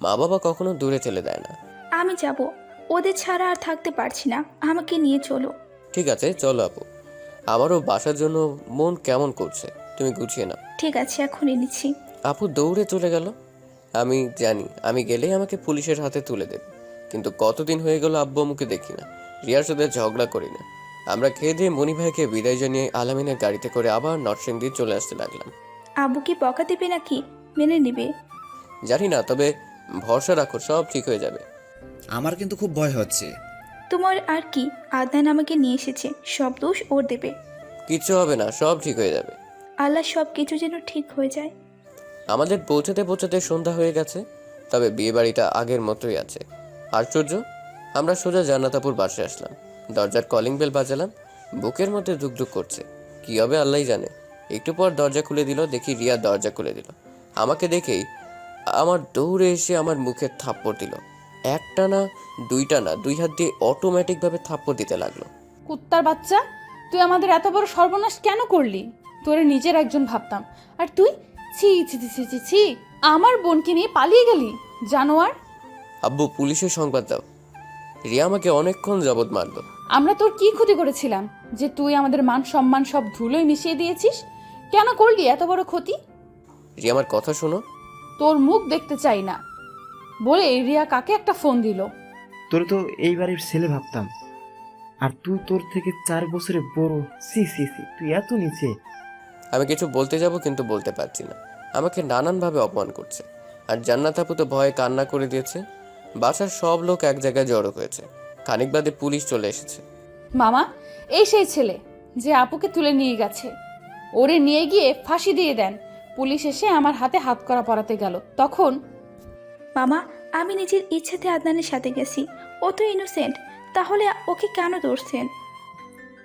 মা বাবা কখনো দূরে ঠেলে দেয় না। আমি যাব, ওদের ছাড়া আর থাকতে পারছি না, আমাকে নিয়ে চলো। ঠিক আছে চলো আপু, আমারও বাসার জন্য মন কেমন করছে, তুমি গুছিয়ে নাও। ঠিক আছে, এখনই নিচ্ছি। আপু দৌড়ে চলে গেল। আমি জানি আমি গেলেই আমাকে পুলিশের হাতে তুলে দেবে, কিন্তু কতদিন হয়ে গেল আব্বু আম্মুকে দেখি না, রিয়ার সাথে ঝগড়া করি না। আমরা খেয়ে দিয়ে মনি ভাইকে বিদায় জানিয়ে আলামিনের গাড়িতে করে আবার নরসিংদী চলে আসতে লাগলাম। আব্বু কি বকা দেবে নাকি মেনে নিবে? জানি না, তবে ভরসা রাখো, সব ঠিক হয়ে যাবে। আমার কিন্তু খুব ভয় হচ্ছে। তোমার আর কি, আদনান আমাকে নিয়ে এসেছে, সব দোষ ওর দেবে। কিচ্ছু হবে না, সব ঠিক হয়ে যাবে। আল্লাহ সব কিছু যেন ঠিক হয়ে যায়। আমাদের পৌঁছাতে পৌঁছাতে সন্ধ্যা হয়ে গেছে, তবে বিয়ে বাড়িটা আগের মতোই আছে। আশ্চর্য, আমরা সোজা জান্নাতাপুর বাসায় আসলাম। দরজার কলিং বেল বাজালাম, বুকের মধ্যে ধুকধুক করছে। কি হবে আল্লাহই জানে। একটু পর দরজা খুলে দিল, দেখি রিয়া দরজা খুলে দিল। আমাকে দেখেই আমার দৌড়ে এসে আমার মুখে থাপ্পড় দিল। একটা না, দুইটা না, দুই হাত দিয়ে অটোমেটিকভাবে থাপ্পড় দিতে লাগলো। কুত্তার বাচ্চা, তুই আমাদের এত বড় সর্বনাশ কেন করলি? তোরে নিজের একজন ভাবতাম, আর তুই ছি ছি ছি ছি ছি ছি, আমার বোনকে নিয়ে পালিয়ে গেলি, জানোয়ার। আব্বু পুলিশের সংবাদ দাও। রিয়া আমাকে অনেকক্ষণ যাবৎ মারলো। আমরা তোর কি ক্ষতি করেছিলাম যে তুই আমাদের মান সম্মান সব ধুলোয় মিশিয়ে দিয়েছিস? কেন করলি এত বড় ক্ষতি? রিয়া আমার কথা শোনো। তোর মুখ দেখতে চাই না বলে রিয়া কাকে একটা ফোন দিল। তোর তো এই বাড়ির ছেলে ভাবতাম, আর তুই তোর থেকে 4 বছরে বড়। সি সি সি, তুই এত নিচে। আমি কিছু বলতে যাব কিন্তু বলতে পারছি না, আমাকে নানানভাবে অপমান করছে। আর জান্নাত আপু তো ভয়ে কান্না করে দিয়েছে। বাসার সব লোক এক জায়গায় জড়ো হয়েছে। খানিক বাদে পুলিশ চলে এসেছে। মামা, এই সেই ছেলে যে আপুকে তুলে নিয়ে গেছে, ওরে নিয়ে গিয়ে ফাঁসি দিয়ে দেন। পুলিশ এসে আমার হাতে হাত করা পরাতে গেল, তখন মামা, আমি নিজের ইচ্ছাতে আদনানের সাথে গেছি, ও তো ইনোসেন্ট, তাহলে ওকে কেন ধরছেন?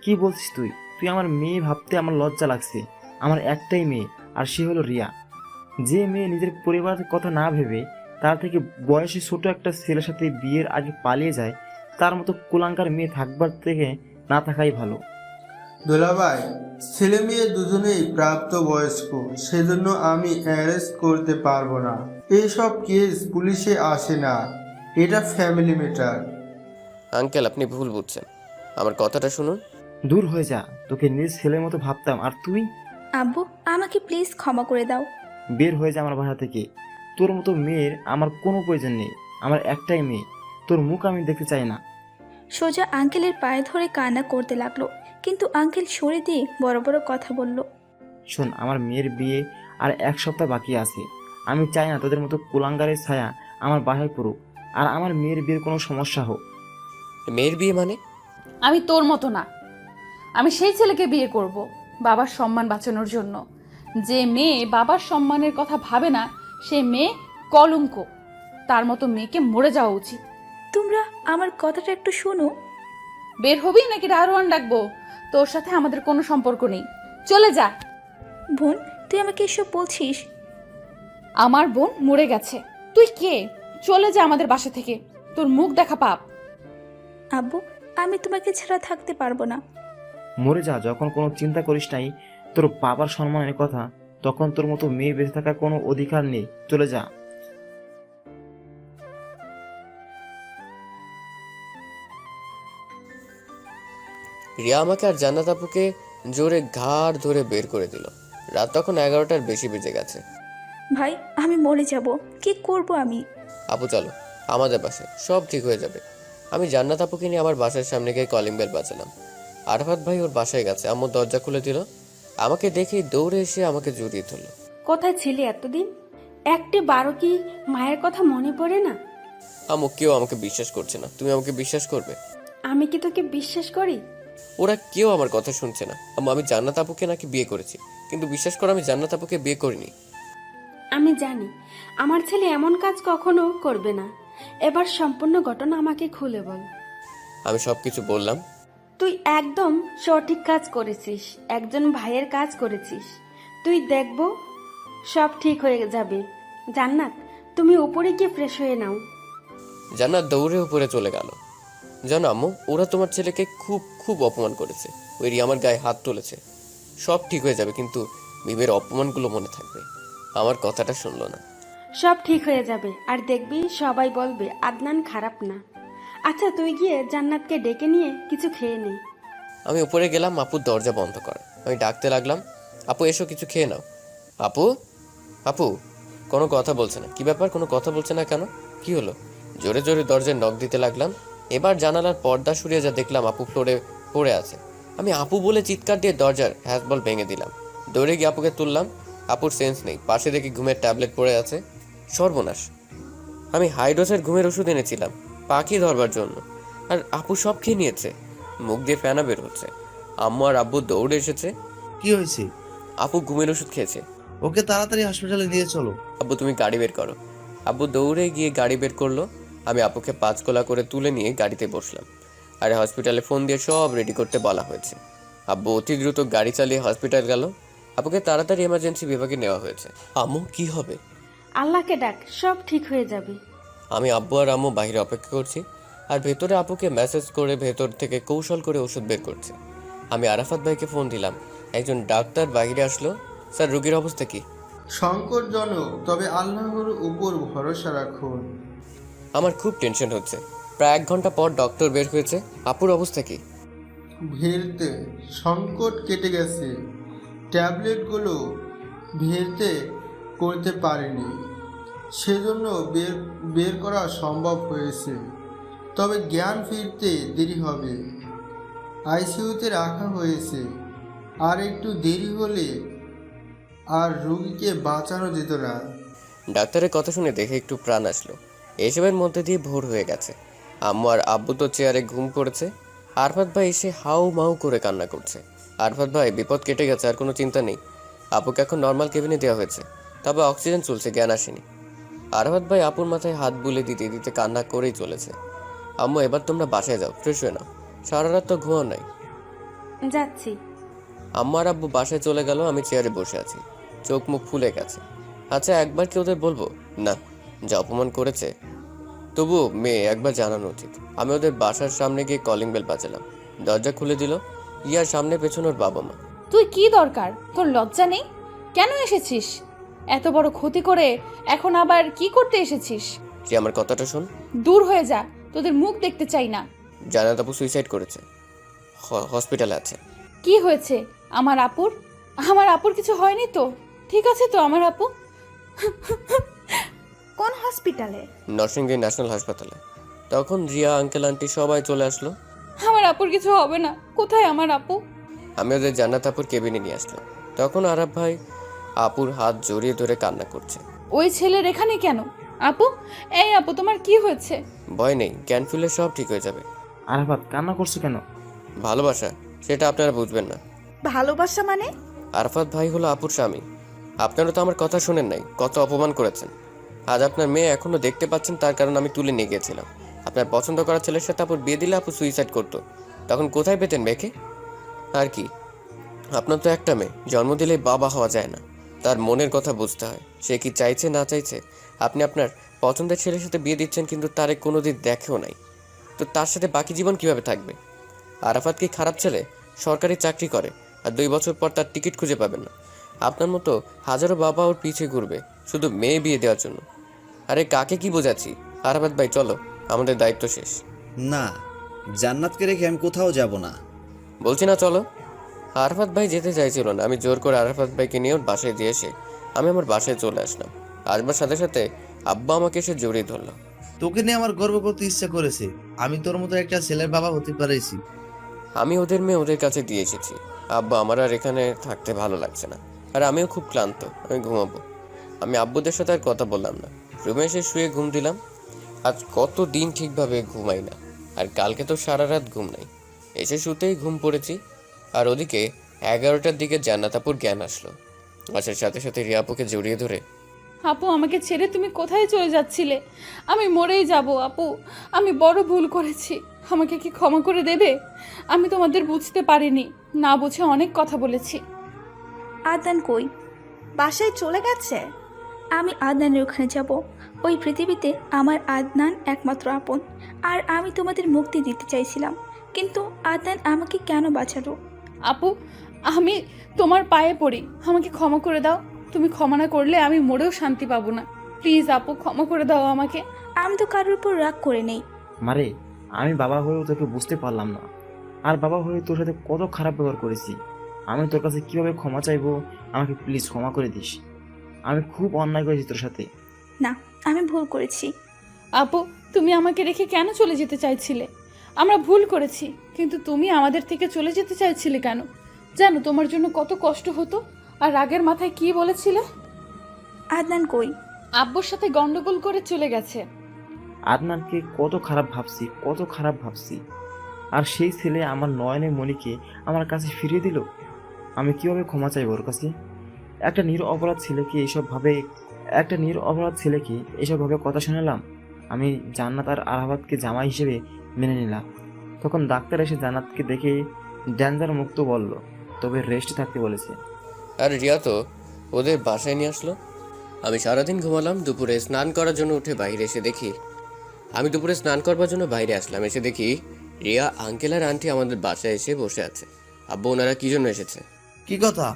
কি বলছিস তুই? তুই আমার মেয়ে ভাবতে আমার লজ্জা লাগছে। আমার একটাই মেয়ে, আর সে হলো রিয়া। যে মেয়ে নিজের পরিবারের কথা না ভেবে তার থেকে বয়সে ছোট একটা ছেলের সাথে বিয়ের আগে পালিয়ে যায়, তার মতো কুলাঙ্কার মেয়ে থাকবার থেকে না থাকাই ভালো। দোলাভাই, ছেলে মেয়ে দুজনেই প্রাপ্তবয়স্ক, সেজন্য আমি অ্যারেস্ট করতে পারবো না। এইসব কেস পুলিশে আসে না, এটা ফ্যামিলি ম্যাটার। আঙ্কেল আপনি ভুল বুঝছেন, আমার কথাটা শুনুন। দূর হয়ে যা, তোকে নিজ ছেলের মতো ভাবতাম, আর তুই। আব্বু, আমাকে প্লিজ ক্ষমা করে দাও। বের হয়ে যা আমার বাসা থেকে। তোর মতো মেয়ের আমার কোনো প্রয়োজন নেই। আমার একটাই মেয়ে, তোর মুখ আমি দেখতে চাই না। সোজা আঙ্কেলের পায়ে ধরে কান্না করতে লাগলো, কিন্তু আঙ্কেল সরে দিয়ে বড় বড় কথা বলল। শোন, আমার মেয়ের বিয়ে আর 1 সপ্তাহ বাকি আছে। আমি চাই না তোদের মতো কুলাঙ্গারের ছায়া আমার বাসায় পড়ুক, আর আমার মেয়ের বিয়ের কোনো সমস্যা হোক। মেয়ের বিয়ে মানে? আমি তোর মতো না। আমি সেই ছেলেকে বিয়ে করব বাবার সম্মান বাঁচানোর জন্য। যে মেয়ে বাবার সম্মানের কথা ভাবে না, সে মেয়ে কলঙ্ক। তার মতো মেয়েকে মরে যাওয়া উচিত। তোমরা আমার কথাটা একটু শোনো। বের হবি নাকি দারোয়ান ডাকবো? তোর সাথে আমাদের কোনো সম্পর্ক নেই, চলে যা। বোন, তুই আমাকে এসব বলছিস? আমার বোন মরে গেছে, তুই কে? চলে যা আমাদের বাসা থেকে, তোর মুখ দেখা পাপ। আব্বু, আমি তোমাকে ছাড়া থাকতে পারবো না। মরে যা, যখন কোনো চিন্তা করিস নাই তোর বাবার সম্মানের কথা, তখন তোর মতো মেয়ে বেঁচে থাকার কোনো অধিকার নেই। চলে যা। রিয়া আমাকে আর জান্নাত আপুকে জোরে ঘাড় ধরে বের করে দিল। রাত তখন 11টার বেশি বেজে গেছে। ভাই, আমি মরে যাব, কি করব আমি? আপু চলো আমাদের বাসায়, সব ঠিক হয়ে যাবে। আমি জান্নাত আপুকে নিয়ে আমার বাসার সামনে গিয়ে কলিং বেল বাজালাম। আরাফাত ভাই ওর বাসায় গেছে। আম্মু দরজা খুলে দিল। আমাকে দেখেই দৌড়ে এসে আমাকে জড়িয়ে ধরলো। কোথায় ছিলি এতদিন? একটি বারো কি মায়ের কথা মনে পড়ে না? আম্মু কেউ আমাকে বিশ্বাস করছে না, তুমি আমাকে বিশ্বাস করবে? আমি কি তোকে বিশ্বাস করি? ওরা কেউ আমার কথা শুনছে না। আম্মু আমি জান্নাত আপুকে নাকি বিয়ে করেছি, কিন্তু বিশ্বাস করো আমি জান্নাত আপুকে বিয়ে করিনি। আমি জানি আমার ছেলে এমন কাজ কখনো করবে না। এবার সম্পূর্ণ ঘটনা আমাকে খুলে বল। আমি সবকিছু বললাম। তুই একদম সঠিক কাজ করেছিস, একজন ভাইয়ের কাজ করেছিস। তুই দেখবো সব ঠিক হয়ে যাবে। জান্নাত, তুমি উপরে গিয়ে ফ্রেশ হয়ে নাও। জান্নাত দৌড়ে উপরে চলে গেল। জানো আম্মু, ওরা তোমার ছেলেকে খুব খুব অপমান করেছে। ওই রিয়া আমার গায়ে হাত তুলেছে। সব ঠিক হয়ে যাবে, কিন্তু মিমের অপমানগুলো মনে থাকবে। আমার কথাটা শুনলো না। সব ঠিক হয়ে যাবে, আর দেখবি সবাই বলবে আদনান খারাপ না। আচ্ছা তুই গিয়ে জান্নাতকে ডেকে নিয়ে কিছু খেয়ে নে। আমি উপরে গেলাম, আপুর দরজা বন্ধ করা। আমি ডাকতে লাগলাম, আপু এসো, কিছু খেয়ে নাও। আপু, আপু কোনো কথা বলছে না। কি ব্যাপার, কোনো কথা বলছে না কেন? কি হলো? জোরে জোরে দরজায় নক দিতে লাগলাম। এবার জানালার পর্দা সরিয়ে যা দেখলাম আপু ফ্লোরে পড়ে আছে। আমি আপু বলে চিৎকার দিয়ে দরজার হ্যাসবল ভেঙে দিলাম। দৌড়ে গিয়ে আপুকে তুললাম। আপুর সেন্স নেই, পাশে দেখি ঘুমের ট্যাবলেট পড়ে আছে। সর্বনাশ! আমি হাইড্রোসের ঘুমের ওষুধ এনেছিলাম পাখি ধরবার জন্য, আর আপু সব খেয়ে নিয়েছে। মুখ দিয়ে ফেনা বের হচ্ছে। আম্মু আর আব্বু দৌড়ে এসেছে। কি হয়েছে? আপু ঘুমের ওষুধ খেয়েছে। ওকে তাড়াতাড়ি হসপিটালে নিয়ে চলো। আব্বু তুমি গাড়ি বের করো। আব্বু দৌড়ে গিয়ে গাড়ি বের করলো। আমি আপুকে পাঁচকোলা করে তুলে নিয়ে গাড়িতে বসলাম। আর হসপিটালে ফোন দিয়ে সব রেডি করতে বলা হয়েছে। আব্বু অতি দ্রুত গাড়ি চালিয়ে হসপিটাল গেল। আপুকে তাড়াতাড়ি এমার্জেন্সি বিভাগে নেওয়া হয়েছে। আম্মু কি হবে? আল্লাহকে ডাক, সব ঠিক হয়ে যাবে। আমি আব্বু আর আম্মু বাইরে অপেক্ষা করছি, আর ভেতরে আপুকে মেসেজ করে ভেতর থেকে কৌশল করে ওষুধ বের করছে। আমি আরাফাত ভাইকে ফোন দিলাম। একজন ডাক্তার বাইরে আসলো। স্যার, রোগীর অবস্থা কি? সংকটজনক, তবে আল্লাহর উপর ভরসা রাখুন। আমার খুব টেনশন হচ্ছে। প্রায় 1 ঘন্টা পর ডক্টর বের হয়েছে। আপুর অবস্থা কি? ভিড়তে সংকট কেটে গেছে। ট্যাবলেটগুলো ভিড়তে করতে পারেনি, সেজন্য বের করা সম্ভব হয়েছে। তবে জ্ঞান ফিরতে দেরি হবে। আইসিইউতে রাখা হয়েছে। আর একটু দেরি হলে আর রোগীকে বাঁচানো যেত না। ডাক্তারের কথা শুনে দেখে একটু প্রাণ আসলো। এসবের মধ্যে দিয়ে ভোর হয়ে গেছে। আম্মু আর আব্বু তো চেয়ারে ঘুম পড়েছে। আরফাত ভাই এসে হাউ মাউ করে কান্না করছে। আরফাত ভাই, বিপদ কেটে গেছে, আর কোনো চিন্তা নেই। আপুকে এখন নর্মাল কেবিনে দেওয়া হয়েছে, তবে অক্সিজেন চলছে, জ্ঞান আসেনি। আরফাত ভাই আপুর মাথায় হাত বুলে দিতে দিতে কান্না করেই চলেছে। আম্মু, এবার তোমরা বাসায় যাও, ফ্রেশ হয়ে নাও, সারা রাত তো ঘুমাও নাই। যাচ্ছি। আম্মু আর আব্বু বাসায় চলে গেল। আমি চেয়ারে বসে আছি, চোখ মুখ ফুলে গেছে। আচ্ছা, একবার কি ওদের বলবো? না, যা অপমান করেছে, তবু মেয়ে একবার জানানো উচিত। আমি ওদের বাসার সামনে গিয়ে কলিং বেল বাজালাম। দরজা খুলে দিল ইয়ার সামনে পেছনে ওর বাবা মা। তুই কি দরকার? তোর লজ্জা নেই? কেন এসেছিস? এত বড় ক্ষতি করে এখন আবার কি করতে এসেছিস? যে আমার কথাটা শোন। দূর হয়ে যা, তোদের মুখ দেখতে চাই না। জানাত আপু সুইসাইড করেছে, হসপিটালে আছে। কি হয়েছে আমার আপুর? আমার আপুর কিছু হয়নি তো? ঠিক আছে তো আমার আপু? কোন হসপিটালে? নরসিংদী ন্যাশনাল হাসপাতালে। তখন রিয়া, আঙ্কেল, আন্টি সবাই চলে আসলো। আমার আপুর কিছু হবে না। কোথায় আমার আপু? আমি ওদের জান্নাত আপুর কেবিনে নিয়ে আসলাম। তখন আরাফ ভাই আপুর হাত জড়িয়ে ধরে কান্না করছে। ওই ছেলের এখানে কেন? আপু, এই আপু, তোমার কি হয়েছে? ভয় নেই, জ্ঞান ফিরলে সব ঠিক হয়ে যাবে। আরাফাত, কান্না করছো কেন? ভালোবাসা, সেটা আপনারা বুঝবেন না। ভালোবাসা মানে? আরাফাত ভাই হলো আপুর স্বামী। আপনারা তো আমার কথা শোনেন নাই, কত অপমান করেছেন। আজ আপনার মেয়ে এখনো দেখতে পাচ্ছেন, তার কারণ আমি তুলে নিয়ে গিয়েছিলাম। আপনার পছন্দ করা ছেলের সাথে আপুর বিয়ে দিলে আপু সুইসাইড করতো, তখন কোথায় পেতেন মেয়েকে? আর কি, আপনার তো একটা মেয়ে, জন্ম দিলেই বাবা হওয়া যায় না। তার মনের কথা বুঝতে হয়, সে কি চাইছে না চাইছে। আপনি আপনার পছন্দের ছেলের সাথে বিয়ে দিচ্ছেন, কিন্তু তারে কোনোদিন দেখেও নাই, তো তার সাথে বাকি জীবন কিভাবে থাকবে? আরাফাত কি খারাপ ছেলে? সরকারি চাকরি করে, আর 2 বছর পর তার টিকিট খুঁজে পাবেন না। আপনার মতো হাজারো বাবা ওর পিছে ঘুরবে শুধু মেয়ে বিয়ে দেওয়ার জন্য। আরে কাকে কি বোঝাচ্ছি? আরাফাত ভাই চলো, আমাদের দায়িত্ব শেষ। না, জান্নাতকে রেখে আমি কোথাও যাব না। বলছি না চলো। আরাফাত ভাই যেতে চাইছিল না। আমি জোর করে আরাফাত ভাইকে নিয়ে ওর বাসায় দিয়ে এসে আমি আমার বাসায় চলে আসলাম। আসবার সাথে সাথে আব্বা আমাকে এসে জড়িয়ে ধরলো। তোকে নিয়ে আমার গর্ব করতে ইচ্ছা করেছে। আমি তোর মতো একটা ছেলের বাবা হতে পারেছি। আমি ওদের মেয়ে ওদের কাছে দিয়ে এসেছি। আব্বা, আমার আর এখানে থাকতে ভালো লাগছে না, আর আমিও খুব ক্লান্ত, আমি ঘুমাবো। আমি আব্বুদের সাথে আর কথা বললাম না, রুমে এসে শুয়ে ঘুম দিলাম। আজ কত দিন ঠিকভাবে ঘুমাই না, আর কালকে তো সারা রাত ঘুম নাই। এসে শুতেই ঘুম পড়েছি। আর ওদিকে 11টার দিকে জান্নাত আপুর জ্ঞান আসলো। আসার সাথে সাথে রিয়া আপুকে জড়িয়ে ধরে, আপু, আমাকে ছেড়ে তুমি কোথায় চলে যাচ্ছিলে? আমি মরেই যাব আপু। আমি বড় ভুল করেছি, আমাকে কি ক্ষমা করে দেবে? আমি তোমাদের বুঝতে পারিনি, না বুঝে অনেক কথা বলেছি। আদনান কই? বাসায় চলে গেছে? আমি আদনানের ওখানে যাব। ওই পৃথিবীতে আমার আদনান একমাত্র আপন, আর আমি তোমাদের মুক্তি দিতে চাইছিলাম, কিন্তু আদনান আমাকে কেন বাঁচালো? আপু, আমি তোমার পায়ে পড়ি, আমাকে ক্ষমা করে দাও। তুমি ক্ষমা না করলে আমি মরেও শান্তি পাবো না। প্লিজ আপু, ক্ষমা করে দাও আমাকে। আমি তো কারোর উপর রাগ করে নেই। মারে, আমি বাবা হয়েও তোকে বুঝতে পারলাম না, আর বাবা হয়ে তোর সাথে কত খারাপ ব্যবহার করেছি। আমি তোর কাছে কিভাবে ক্ষমা চাইবো, আমাকে প্লিজ ক্ষমা করে দিস। আমি খুব অন্যায় করেছি তোর সাথে। না, আমি ভুল করেছি। আপু, তুমি আমাকে রেখে কেন চলে যেতে চাইছিলে? আমরা ভুল করেছি, কিন্তু তুমি আমাদের থেকে চলে যেতে চাইছিলে কেন? জানো তোমার জন্য কত কষ্ট হতো। আর রাগের মাথায় কি বলেছিলে? আদনান কই? আব্বুর সাথে গন্ডগোল করে চলে গেছে। আদনানকে কত খারাপ ভাবছি, কত খারাপ ভাবছি, আর সেই ছেলে আমার নয়নের মণিকে আমার কাছে ফিরিয়ে দিল। আমি কিভাবে ক্ষমা চাইব ওর কাছে? একটা নিরপরাধ ছেলেকে এসবভাবে কথা শোনালাম। আমি জান্নাত আর আরাফাতকে জামাই হিসেবে মেনে নিলাম। তখন ডাক্তার এসে জান্নাতকে দেখে ডেঞ্জার মুক্ত বলল, তবে রেস্ট থাকতে বলেছে। আর রিয়া তো ওদের বাসায় নিয়ে আসলো। আমি সারাদিন ঘুমালাম, দুপুরে স্নান করার জন্য উঠে বাইরে এসে দেখি স্নান করবার জন্য বাইরে আসলাম, এসে দেখি রিয়া, আঙ্কেল আর আন্টি আমাদের বাসায় এসে বসে আছে। আব্বু, ওনারা কি জন্য এসেছে? কি কথা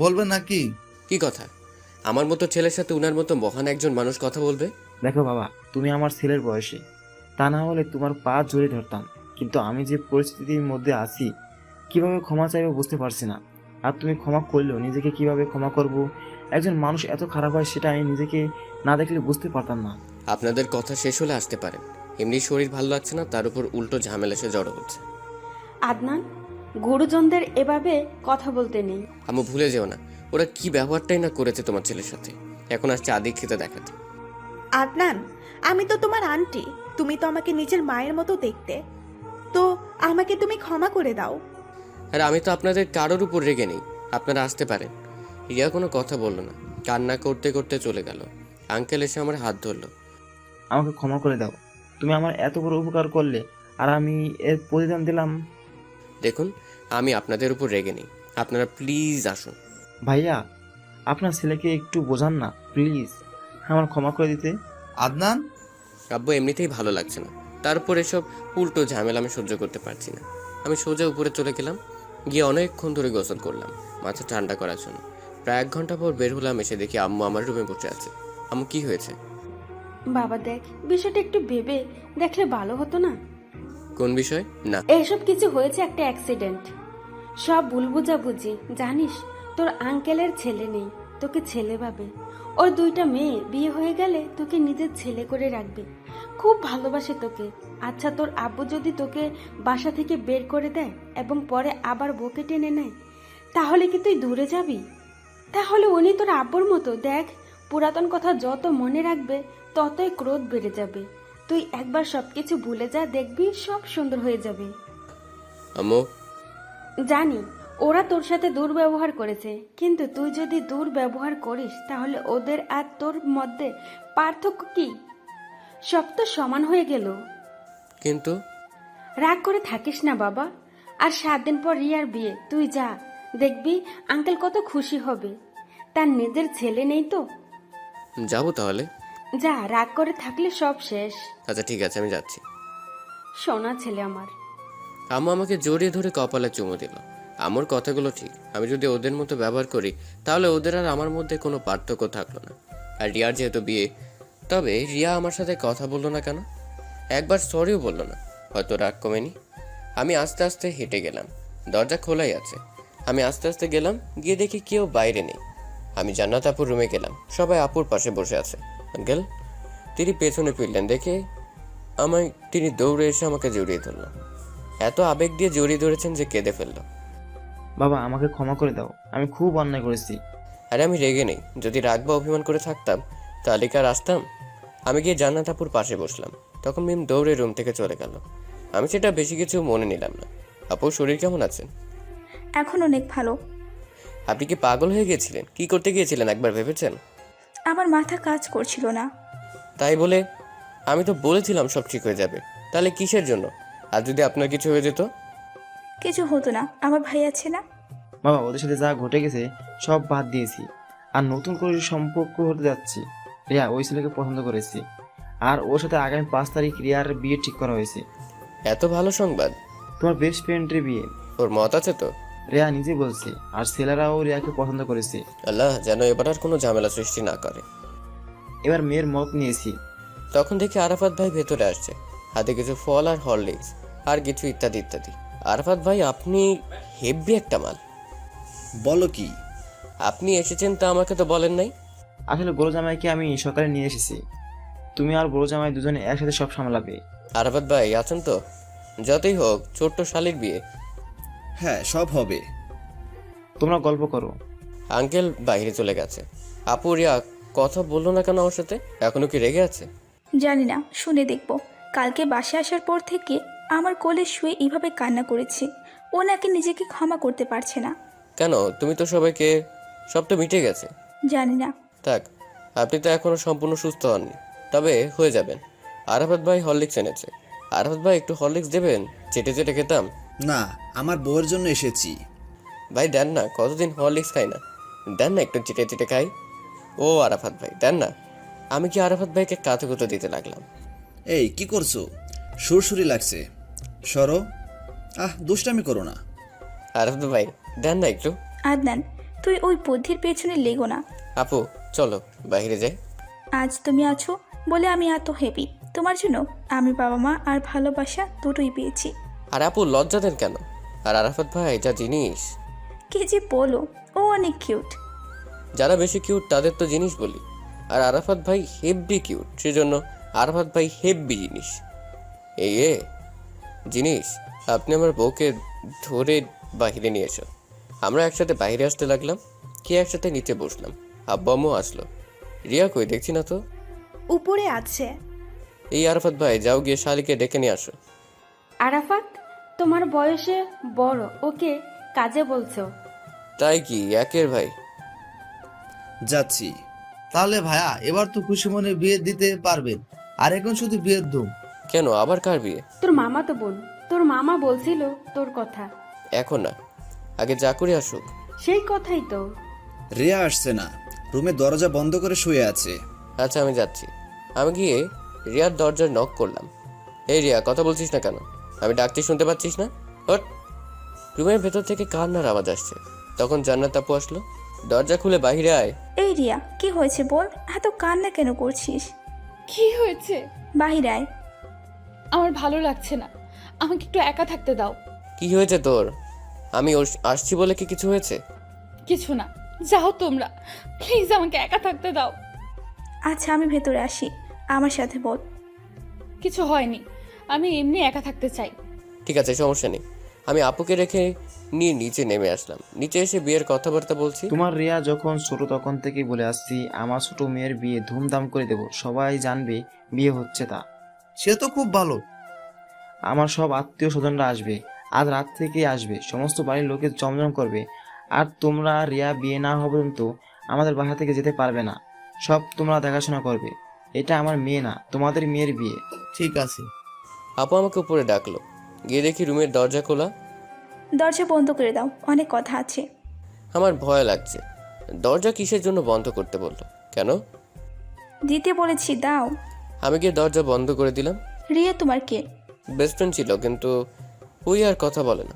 বলবেন নাকি? কি কথা? আমার মতো ছেলের সাথে উনার মতো মহান একজন মানুষ কথা বলবে? দেখো বাবা, তুমি আমার ছেলের বয়সে, তা না হলে তোমার পা জড়িয়ে ধরতাম। কিন্তু আমি যে পরিস্থিতির মধ্যে আছি, কিভাবে ক্ষমা চাইবো বুঝতে পারছি না। আর তুমি ক্ষমা করলেও নিজেকে কিভাবে ক্ষমা করব, একজন মানুষ এত খারাপ হয় সেটা আমি নিজেকে না দেখলে বুঝতে পারতাম না। আপনাদের কথা শেষ হলে আসতে পারেন। এমনি শরীর ভালো লাগছে না, তার উপর উল্টো ঝামেলা এসে জড়ো হচ্ছে। আদনান, গুরুজনদের এভাবে কথা বলতে নেই। আম্মু, ভুলে যেও না, ওরা কি ব্যবহারটাই না করেছে তোমার ছেলের সাথে। এখন আসছে আদিক খেতে দেখাতে। আদনান, আমি তো তোমার আন্টি, তুমি তো আমাকে নিজের মায়ের মতো দেখতে, তো আমাকে তুমি ক্ষমা করে দাও। আর আমি তো আপনাদের কারোর উপর রেগে নেই, আপনারা আসতে পারেন। রিয়া কোনো কথা বললো না, কান্না করতে করতে চলে গেল। আঙ্কেল এসে আমার হাত ধরলো। আমাকে ক্ষমা করে দাও, তুমি আমার এত বড় উপকার করলে আর আমি এর প্রতিদান দিলাম। দেখুন, আমি আপনাদের উপর রেগে নেই, আপনারা প্লিজ আসুন। ভাইয়া, আপনার ছেলেকে একটু বোঝান না প্লিজ, আমার ক্ষমা করে দিতে। আদনান, আব্বু, এমনিতেই ভালো লাগছে না, তারপর এসব উল্টো ঝামেলা আমি সহ্য করতে পারছি না। আমি সোজা উপরে চলে গেলাম, গিয়ে অনেকক্ষণ ধরে গোসল করলাম মাথা ঠান্ডা করার জন্য। প্রায় 1 ঘন্টা পর বের হলাম, এসে দেখি আম্মু আমার রুমে বসে আছে। আম্মু, কি হয়েছে? বাবা দেখ, বিষয়টা একটু ভেবে দেখলে ভালো হতো না? কোন বিষয়? না, এইসব কিছু হয়েছে একটা অ্যাক্সিডেন্ট, সব ভুল বুঝাবুঝি। জানিস, তোর আঙ্কেলের ছেলে নেই, তোকে ছেলে ভাবে। ওর 2টা মেয়ে, বিয়ে হয়ে গেলে তোকে নিজের ছেলে করে রাখবে, খুব ভালোবাসে তোকে। আচ্ছা, তোর আব্বু যদি তোকে বাসা থেকে বের করে দেয় এবং পরে আবার বউকে টেনে নেয়, তাহলে কি তুই দূরে যাবি? তাহলে উনি তোর আব্বুর মতো। দেখ, পুরাতন কথা যত মনে রাখবে ততই ক্রোধ বেড়ে যাবে। তুই একবার সবকিছু ভুলে যা, দেখবি সব সুন্দর হয়ে যাবে। আম্মু। জানি ওরা তোর সাথে দুর্ব্যবহার করেছে, কিন্তু তুই যদি দুর্ব্যবহার করিস তাহলে ওদের আর তোর মধ্যে পার্থক্য কি? সব তো সমান হয়ে গেল। কিন্তু রাগ করে থাকিস না বাবা। আর 7 দিন পর রিয়ার বিয়ে, তুই যা, দেখবি আঙ্কেল কত খুশি হবে। তার নিজের ছেলে নেই তো। যাবো তাহলে? যা, রাগ করে থাকলে সব শেষ। আচ্ছা ঠিক আছে, আমি যাচ্ছি। সোনা ছেলে আমার। আম্মু আমাকে জড়িয়ে ধরে কপালে চুমু দিল। আমার কথাগুলো ঠিক, আমি যদি ওদের মতো ব্যবহার করি তাহলে ওদের আর আমার মধ্যে কোনো পার্থক্য থাকলো না। আর রিয়ার যেহেতু বিয়ে, তবে রিয়া আমার সাথে কথা বললো না কেন? একবার সরিও বললো না, হয়তো রাগ কমেনি। আমি আস্তে আস্তে হেঁটে গেলাম, দরজা খোলাই আছে। আমি আস্তে আস্তে গেলাম, গিয়ে দেখি কেউ বাইরে নেই। আমি জান্নাত আপুর রুমে গেলাম, সবাই আপুর পাশে বসে আছে। আঙ্কেল, তিনি পেছনে ফিরলেন দেখে তিনি দৌড়ে এসে আমাকে জড়িয়ে ধরল। এত আবেগ দিয়ে জড়িয়ে ধরেছেন যে কেঁদে ফেললো। বাবা, আমাকে ক্ষমা করে দাও, আমি খুব অন্যায় করেছি। আরে আমি রেগে নেই, যদি রাগ বা অভিমান করে থাকতাম তাহলে কি আর আসতাম? আমি গিয়ে জান্নাত আপুর পাশে বসলাম, তখন মিম দৌড়ে রুম থেকে চলে গেল। আমি সেটা বেশি কিছু মনে নিলাম না। আপুর শরীর কেমন আছেন? এখন অনেক ভালো। আপনি কি পাগল হয়ে গিয়েছিলেন? কি করতে গিয়েছিলেন একবার ভেবেছেন? আমার মাথা কাজ করছিল না। তাই বলে? আমি তো বলেছিলাম সব ঠিক হয়ে যাবে, তাহলে কিসের জন্য? আর যদি আপনার কিছু হয়ে যেত? কিছু হতো না, আমার ভাই আছে না। বাবা, ওদের সাথে যা ঘটে গেছে সব বাদ দিয়েছি, আর নতুন করে সম্পর্ক হতে যাচ্ছি। রিয়া ওই ছেলেকে পছন্দ করেছি, আর ওর সাথে আগামী 5 তারিখ রিয়ার বিয়ে ঠিক করা হয়েছে। এত ভালো সংবাদ! তোমার বেস্ট ফ্রেন্ডের বিয়ে। ওর মত আছে তো? রিয়া নিজে বলছে, আর ছেলেরাও রিয়াকে পছন্দ করেছে। আল্লাহ যেন এবার আর কোনো ঝামেলা সৃষ্টি না করে। এবার মেয়ের মত নিয়েছি। তখন দেখি আরাফাত ভাই ভেতরে আসছে, হাতে কিছু ফল আর হরলিক্স আর কিছু ইত্যাদি ইত্যাদি। আরাফাত ভাই, আপনি হেভি একটা মাল। বলো কি? আপনি এসেছেন তা আমাকে তো বলেন নাই। আসলে বড় জামাইকে আমি সকালে নিয়ে এসেছি, তুমি আর বড় জামাই দুজনে একসাথে সব সামলাবে। আরাফাত ভাই আছেন তো? যতই হোক ছোট্ট শালির বিয়ে। হ্যাঁ, সব হবে। তোমরা গল্প করো। আঙ্কেল বাইরে চলে গেছে। আপু রিয়া কথা বললো না কেন আমার সাথে? এখনো কি রেগে আছে? জানি না, শুনে দেখব। কালকে বাসে আসার পর থেকে আমার কোলে শুয়ে এইভাবে কান্না করেছে। ও নাকি নিজেকে ক্ষমা করতে পারছে না। কেন? তুমি তো সবাইকে, সব তো মিটে গেছে। জানি না। থাক, আপনি তো এখনো সম্পূর্ণ সুস্থ হননি, তবে হয়ে যাবেন। আরাফাত ভাই হরলিক্স এনেছে। আরাফাত ভাই একটু হরলিক্স দেবেন? চেটে চেটে খেতাম। না, আমার বউয়ের জন্য এসেছি। ভাই দেন না, কতদিন হরলিক্স খাই না, দেন না একটু চেটে চেটে খাই। ও আরাফাত ভাই দেন না। আমি কি আরাফাত ভাইকে কাঁথে কুতো দিতে লাগলাম? এই কি করছো? সুরসুরি লাগছে, সরো। দুষ্টামি করো না। আরাফাত ভাই দেন না একটু। আদনান, তুই ওই বুদ্ধির পেছনে লেগো না। আপু চলো বাইরে যাই। আজ তুমি আছো বলে আমি এত হ্যাপি। তোমার জন্য আমি বাবা মা আর ভালোবাসা দুটোই পেয়েছি। আর আপু লজ্জা দেন কেন? আর আরাফাত ভাই যা জিনিস। কি যে বলো, ও অনেক কিউট। যারা বেশি কিউট তাদের তো জিনিস বলি, আর আরাফাত ভাই হেব্বি কিউট, সেজন্য আরাফাত ভাই হেব্বি জিনিস। এই জিনিস, আপনি আমার বউকে ধরে বাহিরে নিয়ে এসো। আমরা একসাথে বাইরে আসতে লাগলাম, কে একসাথে নিচে বসলাম। আব্বু আম্মু আসলো। রিয়া কই দেখছি না তো। উপরে আছে। এই আরাফাত ভাই যাও গিয়ে শালিকে ডেকে নিয়ে আসো। আরাফাত, তোমার বয়সে বড়, ওকে কাজে বলছো? তাই কি একের ভাই? যাচ্ছি। তাহলে ভাইয়া এবার তো খুশি মনে বিয়ে দিতে পারবেন, আর এখন শুধু বিয়ের ধুম। কেন আবার কার বিয়ে? তোর মামা তো বোন, তোর মামা বলছিল তোর কথা। এখন না, আগে যা করে আসুক। সেই কথাই তো। রিয়া আসছে না, রুমে দরজা বন্ধ করে শুয়ে আছে। আচ্ছা আমি যাচ্ছি। আমি গিয়ে রিয়ার দরজার নক করলাম। এই রিয়া, কথা বলছিস না কেন? আমি ডাকতে শুনতে পাচ্ছিস না? হট। রুমের ভেতর থেকে কান্নার আওয়াজ আসছে। তখন জান্নাত আপু আসলো। দরজা খুলে বাইরে আয়। এই রিয়া, কি হয়েছে বল? এত কান্না কেন করছিস? কি হয়েছে? বাহিরে আয়। আমার ভালো লাগছে না, আমাকে একটু একা থাকতে দাও। কি হয়েছে তোর? আমি আসছি বলে কি কিছু হয়েছে? কিছু না, যাও তোমরা, প্লিজ আমাকে একা থাকতে দাও। আচ্ছা আমি ভেতরে আসি, আমার সাথে বল। কিছু হয়নি, আমি এমনি একা থাকতে চাই। ঠিক আছে, সমস্যা নেই। আমি আপুকে রেখে নিয়ে নিচে নেমে আসলাম। নিচে এসে বিয়ের কথাবার্তা বলছি। তোমার রিয়া যখন ছোট তখন থেকেই বলে আসছি আমার ছোট মেয়ের বিয়ে ধুমধাম করে দেব, সবাই জানবে বিয়ে হচ্ছে। তা সে তো খুব ভালো। আমার সব আত্মীয় স্বজনরা আসবে, আজ রাত থেকেই আসবে, সমস্ত বাড়ির লোকে জমজম করবে। আর তোমরা রিয়া বিয়ে না হওয়া পর্যন্ত আমাদের বাসা থেকে যেতে পারবে না, সব তোমরা দেখাশোনা করবে। এটা আমার মেয়ে না, তোমাদের মেয়ের বিয়ে। ঠিক আছে। আপু আমাকে উপরে ডাকলো। গিয়ে দেখি রুমের দরজা খোলা। দরজা বন্ধ করে দাও, অনেক কথা আছে। আমার ভয় লাগছে। দরজা কিসের জন্য বন্ধ করতে বললো? কেন? দিতে বলেছি, দাও। আমি গিয়ে দরজা বন্ধ করে দিলাম। রিয়া তোমার কে? বেস্ট ফ্রেন্ড ছিল, কিন্তু ওই আর কথা বলে না।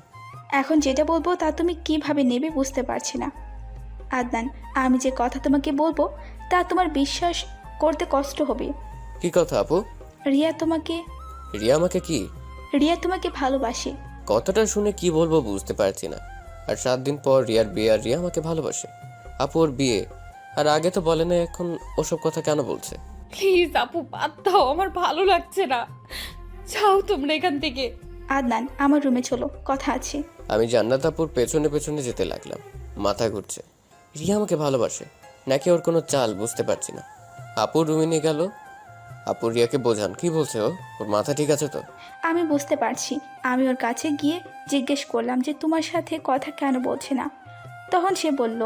এখন যেটা বলবো তা তুমি কিভাবে নেবে বুঝতে পারছি না। আদনান, আমি যে কথা তোমাকে বলবো তা তোমার বিশ্বাস করতে কষ্ট হবে। কি কথা আপু? রিয়া তোমাকে রিয়া আমাকে কি? রিয়া তোমাকে ভালোবাসে। কথাটা শুনে কি বলবো বুঝতে পারছি না। আর 7 দিন পর রিয়ার বিয়ে, আর রিয়া আমাকে ভালোবাসে। আপু ওর বিয়ে, আর আগে তো বলে না, এখন ওসব কথা কেন বলছে? প্লিজ আপু বাদ দাও, আমার ভালো লাগছে না, যাও তোমরা এখান থেকে। আদনান, আমার রুমে চলো, কথা আছে। আমি জান্নাত আপুর পেছনে পেছনে যেতে লাগলাম। মাথা ঘুরছে। রিয়া আমাকে ভালোবাসে নাকি ওর কোনো চাল বুঝতে পারছি না। আপুর রুমে নিয়ে গেল। আপু রিয়াকে বোঝান, কি বলছে ও? ওর মাথা ঠিক আছে তো? আমি বুঝতে পারছি। আমি ওর কাছে গিয়ে জিজ্ঞেস করলাম যে তোমার সাথে কথা কেন বলছে না। তখন সে বলল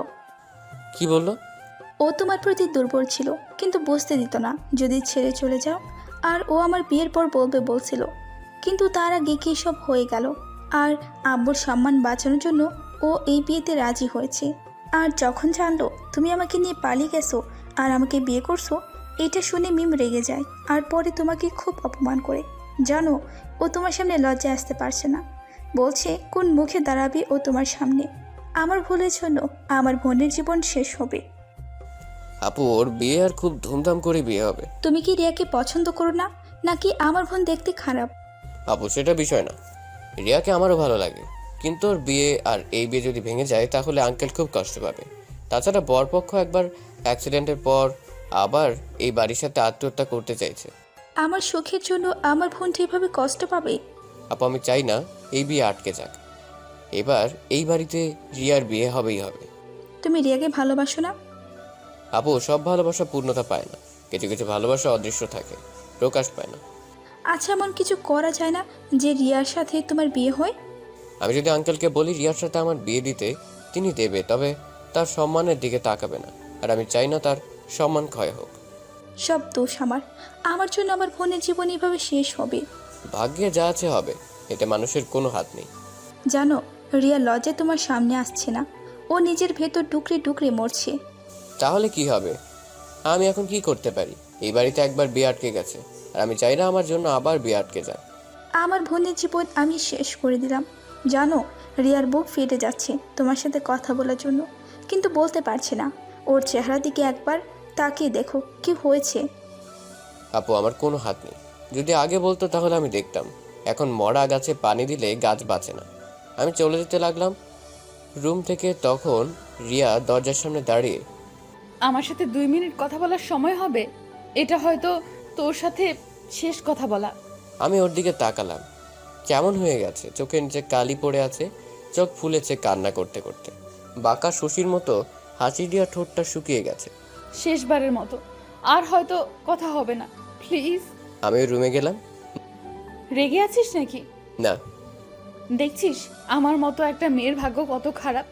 কি বললো? ও তোমার প্রতি দুর্বল ছিল, কিন্তু বুঝতে দিত না যদি ছেড়ে চলে যাও। আর ও আমার বিয়ের পর বলবে বলছিল, কিন্তু তার আগে কী সব হয়ে গেল। আর আব্বুর সম্মান বাঁচানোর জন্য ও এই বিয়েতে রাজি হয়েছে। আর যখন জানলো তুমি আমাকে নিয়ে পালিয়ে গেছো আর আমাকে বিয়ে করছো, এটা শুনে মিম রেগে যায় আর পরে তোমাকে খুব অপমান করে। জানো, ও তোমার সামনে লজ্জায় আসতে পারছে না। বলছে কোন মুখে দাঁড়াবে ও তোমার সামনে। আমার ভুলের জন্য আমার বোনের জীবন শেষ হবে। আপু ওর বিয়ে আর খুব ধুমধাম করে বিয়ে হবে। তুমি কি রিয়াকে পছন্দ করো না, নাকি আমার বোন দেখতে খারাপ? আপু সেটা বিষয় না, রিয়াকে আমারও ভালো লাগে, কিন্তু ওর বিয়ে আর এই বিয়ে যদি ভেঙে যায় তাহলে আঙ্কেল খুব কষ্ট পাবে। তাছাড়া বরপক্ষ একবার অ্যাক্সিডেন্টের পর আবার এই বাড়ির সাথে আত্মহত্যা করতে চাইছে। আমার সুখের জন্য আমার বোন যেভাবে কষ্ট পাবে। আপু আমি চাই না এই বিয়ে আটকে যাক। এবার এই বাড়িতে রিয়ার বিয়ে হবেই হবে। তুমি রিয়াকে ভালোবাসো না? আপু সব ভালোবাসা পূর্ণতা পায় না, কিছু কিছু ভালোবাসা অদৃশ্য থাকে, প্রকাশ পায় না। আচ্ছা, এমন কিছু করা যায় না যে রিয়ার সাথে তোমার বিয়ে হয়? আমি যদি আঙ্কেলকে বলি রিয়ার সাথে আমার বিয়ে দিতে, তিনি দেবে, তবে তার সম্মানের দিকে তাকাবে না, আর আমি চাই না তার সম্মান ক্ষয় হোক। সব দোষ আমার জন্য আমার বোনের জীবন এভাবে শেষ হবে। ভাগ্যে যা আছে হবে, এতে মানুষের কোনো হাত নেই। জানো, রিয়া লজ্জায় তোমার সামনে আসছে না, ও নিজের ভেতর ডুকরে ডুকরে মরছে। তাহলে কি হবে? আমি এখন কি করতে পারি? এই বাড়িতে একবার বিয়ে আটকে গেছে, আর আমি চাই না আমার জন্য আবার বিয়ে আটকে যায়। আমার বোনের জীবন আমি শেষ করে দিলাম। জানো, রিয়ার বুক ফেটে যাচ্ছে তোমার সাথে কথা বলার জন্য, কিন্তু বলতে পারছে না। ওর চেহারা দিকে একবার তাকিয়ে দেখো কি হয়েছে। আপু আমার কোনো হাত নেই, যদি আগে বলতো তাহলে আমি দেখতাম। এখন মরা গাছে পানি দিলে গাছ বাঁচে না। আমি চলে যেতে লাগলাম রুম থেকে, তখন রিয়া দরজার সামনে দাঁড়িয়ে। আমার সাথে 2 মিনিট কথা বলার সময় হবে? এটা হয়তো তোর সাথে শেষ কথা বলা। আমি ওর দিকে তাকালাম, কেমন হয়ে গেছে, চোখের নিচে কালি পড়ে আছে, চোখ ফুলেছে কান্না করতে করতে, বাঁকা শশীর মতো হাসি দিয়া ঠোঁটটা শুকিয়ে গেছে। শেষবারের মতো, আর হয়তো কথা হবে না, প্লিজ। আমি ওই রুমে গেলাম। রেগে আছিস নাকি? না। দেখছিস আমার মতো একটা মেয়ের ভাগ্য কত খারাপ।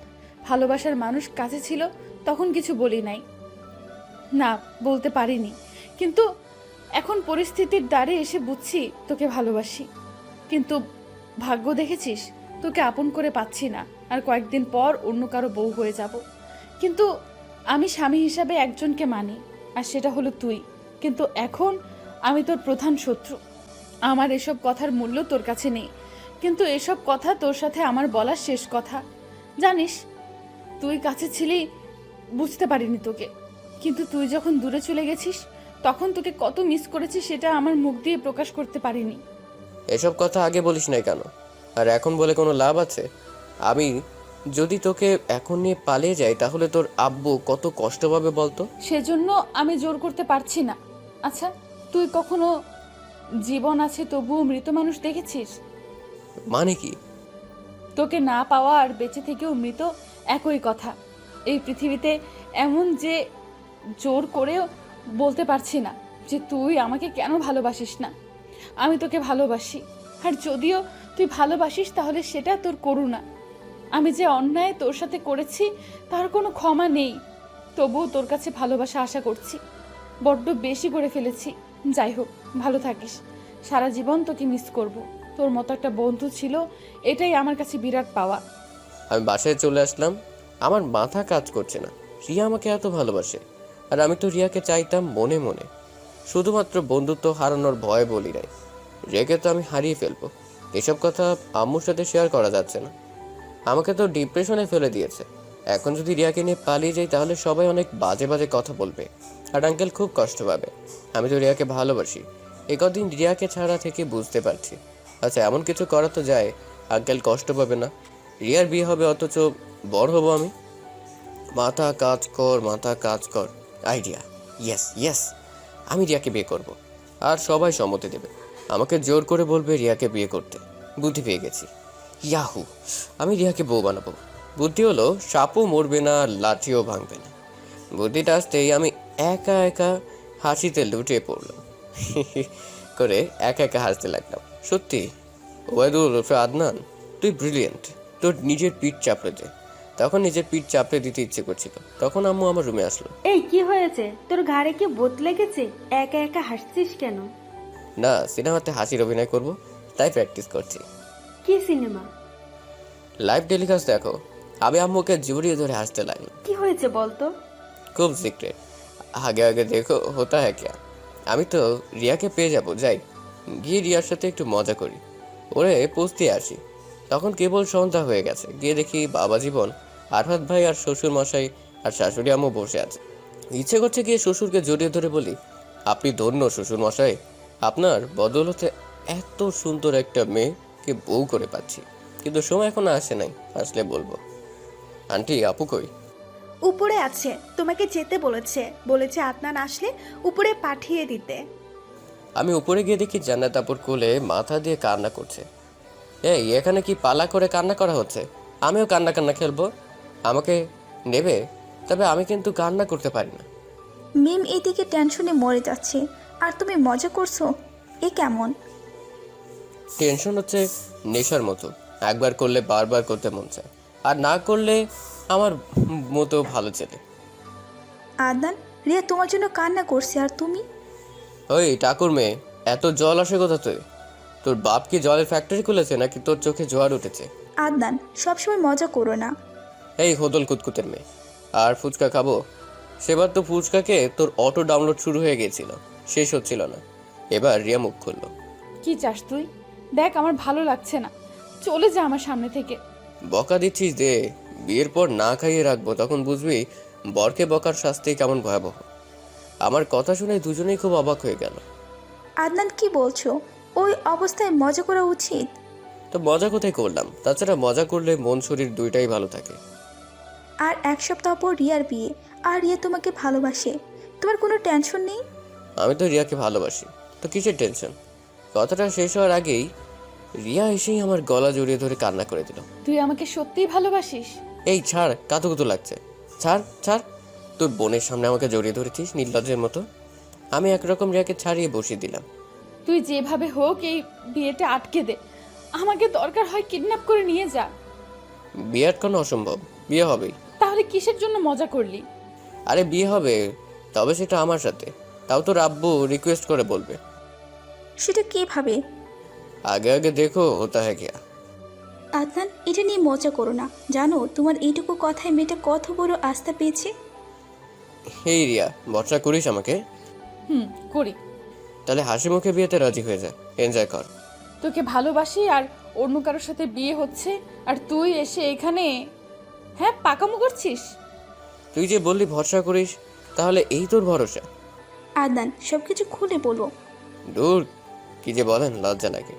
ভালোবাসার মানুষ কাছে ছিল, তখন কিছু বলি নাই, না বলতে পারিনি, কিন্তু এখন পরিস্থিতির দ্বারে এসে বুঝছি তোকে ভালোবাসি। কিন্তু ভাগ্য দেখেছিস, তোকে আপন করে পাচ্ছি না, আর কয়েকদিন পর অন্য কারো বউ হয়ে যাব। কিন্তু আমি স্বামী হিসাবে একজনকে মানি, আর সেটা হলো তুই। কিন্তু এখন আমি তোর প্রধান শত্রু। আমার এসব কথার মূল্য তোর কাছে নেই, কিন্তু এসব কথা তোর সাথে আমার বলার শেষ কথা। জানিস, তুই কাছে ছিলি, বুঝতে পারিনি তোকে, কিন্তু তুই যখন দূরে চলে গেছিস তখন তোকে কত মিস করেছি সেটা আমার মুখ দিয়ে প্রকাশ করতে পারিনি। এসব কথা আগে বলিস নাই কেন? আর এখন বলে কোনো লাভ আছে? আমি যদি তোকে এখন নিয়ে পালিয়ে যাই তাহলে তোর আব্বু কত কষ্ট পাবে বলতো? সেজন্য আমি জোর করতে পারছি না। আচ্ছা, তুই কখনো জীবন আছে তবুও মৃত মানুষ দেখেছিস? মানে কি? তোকে না পাওয়া আর বেঁচে থেকেও মৃত একই কথা। এই পৃথিবীতে এমন যে জোর করেও বলতে পারছি না যে তুই আমাকে কেন ভালোবাসিস না। আমি তোকে ভালোবাসি, আর যদিও তুই ভালোবাসিস তাহলে সেটা তোর করুণা। আমি যে অন্যায় তোর সাথে করেছি তার কোনো ক্ষমা নেই, তবুও তোর কাছে ভালোবাসা আশা করছি। বড্ড বেশি করে ফেলেছি। যাই হোক, ভালো থাকিস। সারা জীবন তোকে মিস করব। তোর মতো একটা বন্ধু ছিল, এটাই আমার কাছে বিরাট পাওয়া। আমি বাসায় চলে আসলাম, আমার মাথা কাজ করছে না। রিয়া আমাকে এত ভালোবাসে, আর আমি তো রিয়াকে চাইতাম মনে মনে, শুধুমাত্র বন্ধুত্ব হারানোর ভয় বলি নাই। রিয়াকে তো আমি হারিয়ে ফেলবো, এসব কথা আম্মুর সাথে শেয়ার করা যাচ্ছে না। আমাকে তো ডিপ্রেশনে ফেলে দিয়েছে। এখন যদি রিয়াকে নিয়ে পালিয়ে যাই তাহলে সবাই অনেক বাজে বাজে কথা বলবে, আর আঙ্কেল খুব কষ্ট পাবে। আমি তো রিয়াকে ভালোবাসি, এ কদিন রিয়াকে ছাড়া থেকে বুঝতে পারছি। আচ্ছা, এমন কিছু করা তো যায় আঙ্কেল কষ্ট পাবে না। রিয়ার বিয়ে হবে অথচ বড় হব আমি। মাথা কাজ কর আইডিয়া। ইয়েস ইয়েস, আমি রিয়াকে বিয়ে করব, আর সবাই সম্মতি দেবে। আমাকে জোর করে বলবে রিয়াকে বিয়ে করতে। বুদ্ধি পেয়ে গেছি, ইয়াহু, আমি রিয়াকে বউ বানাবো। বুদ্ধি হলো সাপও মরবে না, লাঠিও ভাঙবে না। বুদ্ধিটা আসতেই আমি একা একা হাসিতে লুটিয়ে পড়লাম করে একা একা হাসতে লাগলাম। সত্যি ওয়াইদুল ওরফে আদনান, তুই ব্রিলিয়েন্ট। তোর নিজের পিঠ চাপড়ে দে। তখন নিজের পিঠ চাপড়ে দিতে ইচ্ছে করছিল, তখন আম্মু আমার রুমে আসলো। এই কি হয়েছে তোর? ঘাড়ে কি বোত লেগেছে? একা একা হাসছিস কেন? না, সিনেমাতে হাসির অভিনয় করব, তাই প্র্যাকটিস করছি। কি সিনেমা? লাইভ টেলিকাস্ট দেখো। আমি আম্মুকে জড়িয়ে ধরে হাসতে লাগলাম। কি হয়েছে বলতো? খুব সিক্রেট, আগে আগে দেখো হতা হ্যাঁ ক্যা। আমি তো রিয়াকে পেয়ে যাব, যাই গিয়ে রিয়ার সাথে একটু মজা করি, ওরে পুষতে আসি। তখন কেবল সন্ধ্যা হয়ে গেছে, গিয়ে দেখি বাবা জীবন, আরফাত ভাই আর শ্বশুর মশাই আর শাশুড়ি আম্মু বসে আছে। ইচ্ছে করছে গিয়ে শ্বশুরকে জড়িয়ে ধরে বলি, আপনি ধন্য শ্বশুর মশাই, আপনার বদৌলতে এত সুন্দর একটা মেয়েকে বউ করে পাচ্ছি। কিন্তু সময় এখনো আসে নাই, আসলে বলবো। আন্টি, আপু কই? উপরে আছে, তোমাকে যেতে বলেছে। বলেছে আদনান আসলে উপরে পাঠিয়ে দিতে। আমি উপরে গিয়ে দেখি জান্নাত আপুর কোলে মাথা দিয়ে কান্না করছে। এই, এখানে কি পালা করে কান্না করা হচ্ছে? আমিও কান্না কান্না খেলবো? আমাকে নেবে? তবে আমি কিন্তু কান্না করতে পারি না। মিম এদিকে টেনশনে মরে যাচ্ছে, আর তুমি মজা করছো? এ কেমন? টেনশন হচ্ছে নেশার মতো, একবার করলে বারবার করতে মন চায়, আর না করলে আমার মতো ভালো ছেলে। আদনান, রিয়া তোমার জন্য কান্না করছে, আর তুমি? ওই ঠাকুর মেয়ে, এত জল আসে কোথা তুই? তোর বাপ কি জলের ফ্যাক্টরি খুলেছে নাকি তোর চোখে জোয়ার উঠেছে? আদনান, সবসময় মজা করো না। এই হোদল কুতকুতের মেয়ে, আর ফুচকা খাবো? সেবার তো ফুচকাকে তোর অটো ডাউনলোড শুরু হয়ে গিয়েছিল, শেষ হচ্ছিল না। এবার রিয়া মুখ খুললো। কি চাস তুই? দেখ, আমার ভালো লাগছে না, চলে যা আমার সামনে থেকে। বকা দিচ্ছিস দে, বিয়ের পর না খাইয়ে রাখবো, তখন বুঝবি বরকে বকার শাস্তি কেমন ভয়াবহ। আমার কথা শুনে দুজনেই খুব অবাক হয়ে গেল। আদনান, কি বলছো? ওই অবস্থায় মজা করা উচিত? তো মজা কোথায় করলাম? তাছাড়া মজা করলে মন শরীর দুইটাই ভালো থাকে। আর এক সপ্তাহ পর রিয়ার বিয়ে, আর রিয়া তোমাকে ভালোবাসে। তোমার কোনো টেনশন নেই? আমি তো রিয়াকে ভালোবাসি, তো কিসের টেনশন? কথাটা শেষ হওয়ার আগেই রিয়া এসেই আমার গলা জড়িয়ে ধরে কান্না করে দিল। তুই আমাকে সত্যিই ভালোবাসিস? এই ছাড়, কাতুকুতু লাগছে, ছাড় ছাড়। তোর বোনের সামনে আমাকে জড়িয়ে ধরেছিস নির্লজ্জের মতো। আমি একরকম রিয়াকে ছাড়িয়ে বসিয়ে দিলাম। তুই যেভাবে হোক এই বিয়েটা আটকে দে, আমাকে দরকার হয় কিডন্যাপ করে নিয়ে যা। বিয়ে আটকানো অসম্ভব, বিয়ে হবেই। তাহলে কিসের জন্য মজা করলি? আরে বিয়ে হবে, তবে সেটা আমার সাথে, তাও তোর আব্বু রিকোয়েস্ট করে বলবে। সেটা কিভাবে? আগে আগে দেখো হোতা হ্যাঁ কিয়া। আদনান, এটা নিয়ে মজা করো না। জানো তোমার এইটুকু কথায় মেয়েটা কত বড় আস্থা পেয়েছে। হেই রিয়া, ভরসা করিস আমাকে? করি। তাহলে হাসি মুখে বিয়েতে রাজি হয়ে যা, এনজয় কর। তোকে ভালোবাসি আর অন্য কারোর সাথে বিয়ে হচ্ছে, আর তুই এসে এখানে হ্যাঁ পাকামো করছিস? তুই যে বললি ভরসা করিস, তাহলে এই তোর ভরসা? আদনান, সবকিছু খুলে বলো। দূর, কি যে বলেন, লজ্জা লাগে।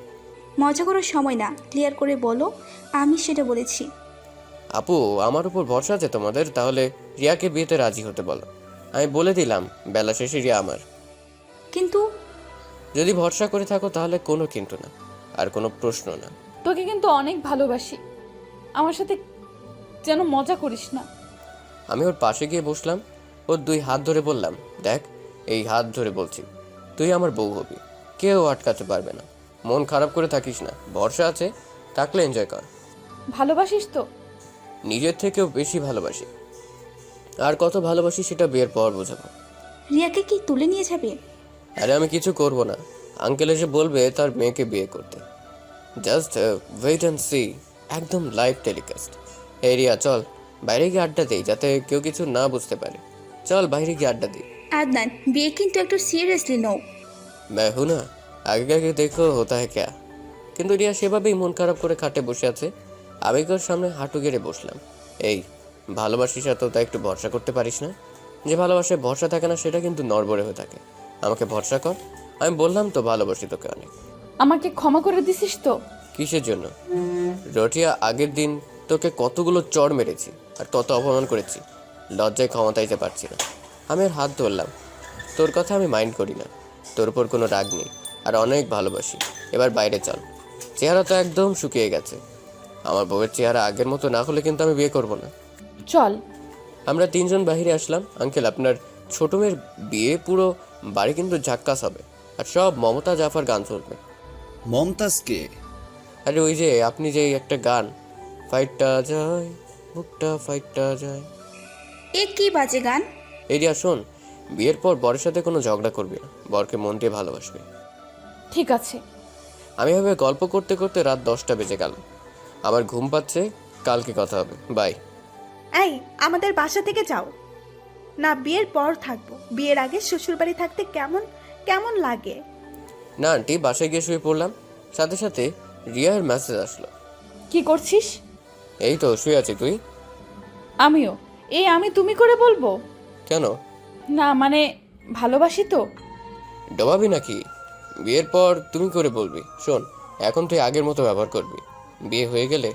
মজা করার সময় না, ক্লিয়ার করে বলো। আমি সেটা বলেছি। আপু, আমার উপর ভরসা আছে তোমাদের? তাহলে রিয়াকে বিয়েতে রাজি হতে বলো। আমি বলে দিলাম বেলা শেষে রিয়া আমার। কিন্তু যদি ভরসা করে থাকো তাহলে কোনো কিন্তু না, আর কোনো প্রশ্ন না। তোকে কিন্তু অনেক ভালোবাসি, আমার সাথে যেন মজা করিস না। আমি ওর পাশে গিয়ে বসলাম, ওর দুই হাত ধরে বললাম, দেখ, এই হাত ধরে বলছি, তুই আমার বউ হবি, কেউ আটকাতে পারবে না। মন খারাপ করে থাকিস না, ভরসা আছে, থাকলে এনজয় কর। ভালোবাসিস তো? নিজের থেকেও বেশি ভালোবাসি। আর কত ভালোবাসি সেটা বিয়ের পর বোঝাবো। রিয়াকে কি তুলে নিয়ে যাবে? আরে আমি কিছু করব না, আঙ্কেল এসে বলবে তার মেয়েকে বিয়ে করতে। জাস্ট ওয়েট অ্যান্ড সি, একদম লাইভ টেলিকাস্ট। এই রিয়া, চল বাইরে গিয়ে আড্ডা দিই, যাতে কেউ কিছু না বুঝতে পারে। চল বাইরে গিয়ে আড্ডা দিই। আদনান, বিয়ে কিন্তু একটু সিরিয়াসলি নাও। मैं हूं ना, আগে আগে দেখো হতা হ্যাঁ ক্যা। কিন্তু রিয়া সেভাবেই মন খারাপ করে খাটে বসে আছে। আমি ওর সামনে হাঁটু গেড়ে বসলাম। এই, ভালোবাসিস তো তাই একটু ভরসা করতে পারিস না? যে ভালোবাসায় ভরসা থাকে না সেটা কিন্তু নড়বড়ে হয়ে থাকে। আমাকে ভরসা কর। আমি বললাম তো ভালোবাসি তোকে অনেক। আমাকে ক্ষমা করে দিছিস তো? কিসের জন্য? রটিয়া, আগের দিন তোকে কতগুলো চড় মেরেছি আর কত অপমান করেছি, লজ্জায় ক্ষমা চাইতে পারছি না। আমি ওর হাত ধরলাম। তোর কথা আমি মাইন্ড করি না, তোর উপর কোনো রাগ নেই, আর অনেক ভালোবাসি। এবার বাইরে চল। চেহারা তো একদম শুকিয়ে গেছে। আমার বউয়ের চেহারা আগের মতো না হলে কিন্তু আমি বিয়ে করব না। চল। আমরা তিনজন বাইরে আসলাম। আঙ্কেল, আপনার ছোট মেয়ের বিয়ে, পুরো বাড়ি কিন্তু ঝাক্কাস হবে, আর সব মমতা জাফর গান চলবে। মমতাজকে? আরে ওই যে আপনি যে একটা গান, ফাইটটা যায় বুকটা ফাইটটা যায়। এ কি বাজে গান? এরিয়া শোন, বিয়ের পর বরের সাথে কোনো ঝগড়া করবি না, বরকে মন দিয়ে ভালোবাসবি। ঠিক আছে। আমি ভাবে গল্প করতে করতে রাত 10টা বেজে গেল। আমার ঘুম পাচ্ছে, কালকে কথা হবে, বাই। এই, আমাদের বাসা থেকে যাও না, বিয়ের পর থাকবো। বিয়ের আগে শ্বশুরবাড়ি থাকতে কেমন কেমন লাগে? না আন্টি, বাসায় গিয়ে শুয়ে পড়লাম, সাথে সাথে রিয়ার মেসেজ আসলো। কি করছিস? এই তো শুয়ে আছি, তুই? আমিও। এই আমি তুমি করে বলবো? কেন? না মানে ভালোবাসি তো। ডবাবি নাকি? বিয়ের পর তুমি করে বলবি। শোন, এখন তুই আগের মতো ব্যবহার করবি। বিয়ে হয়ে গেলে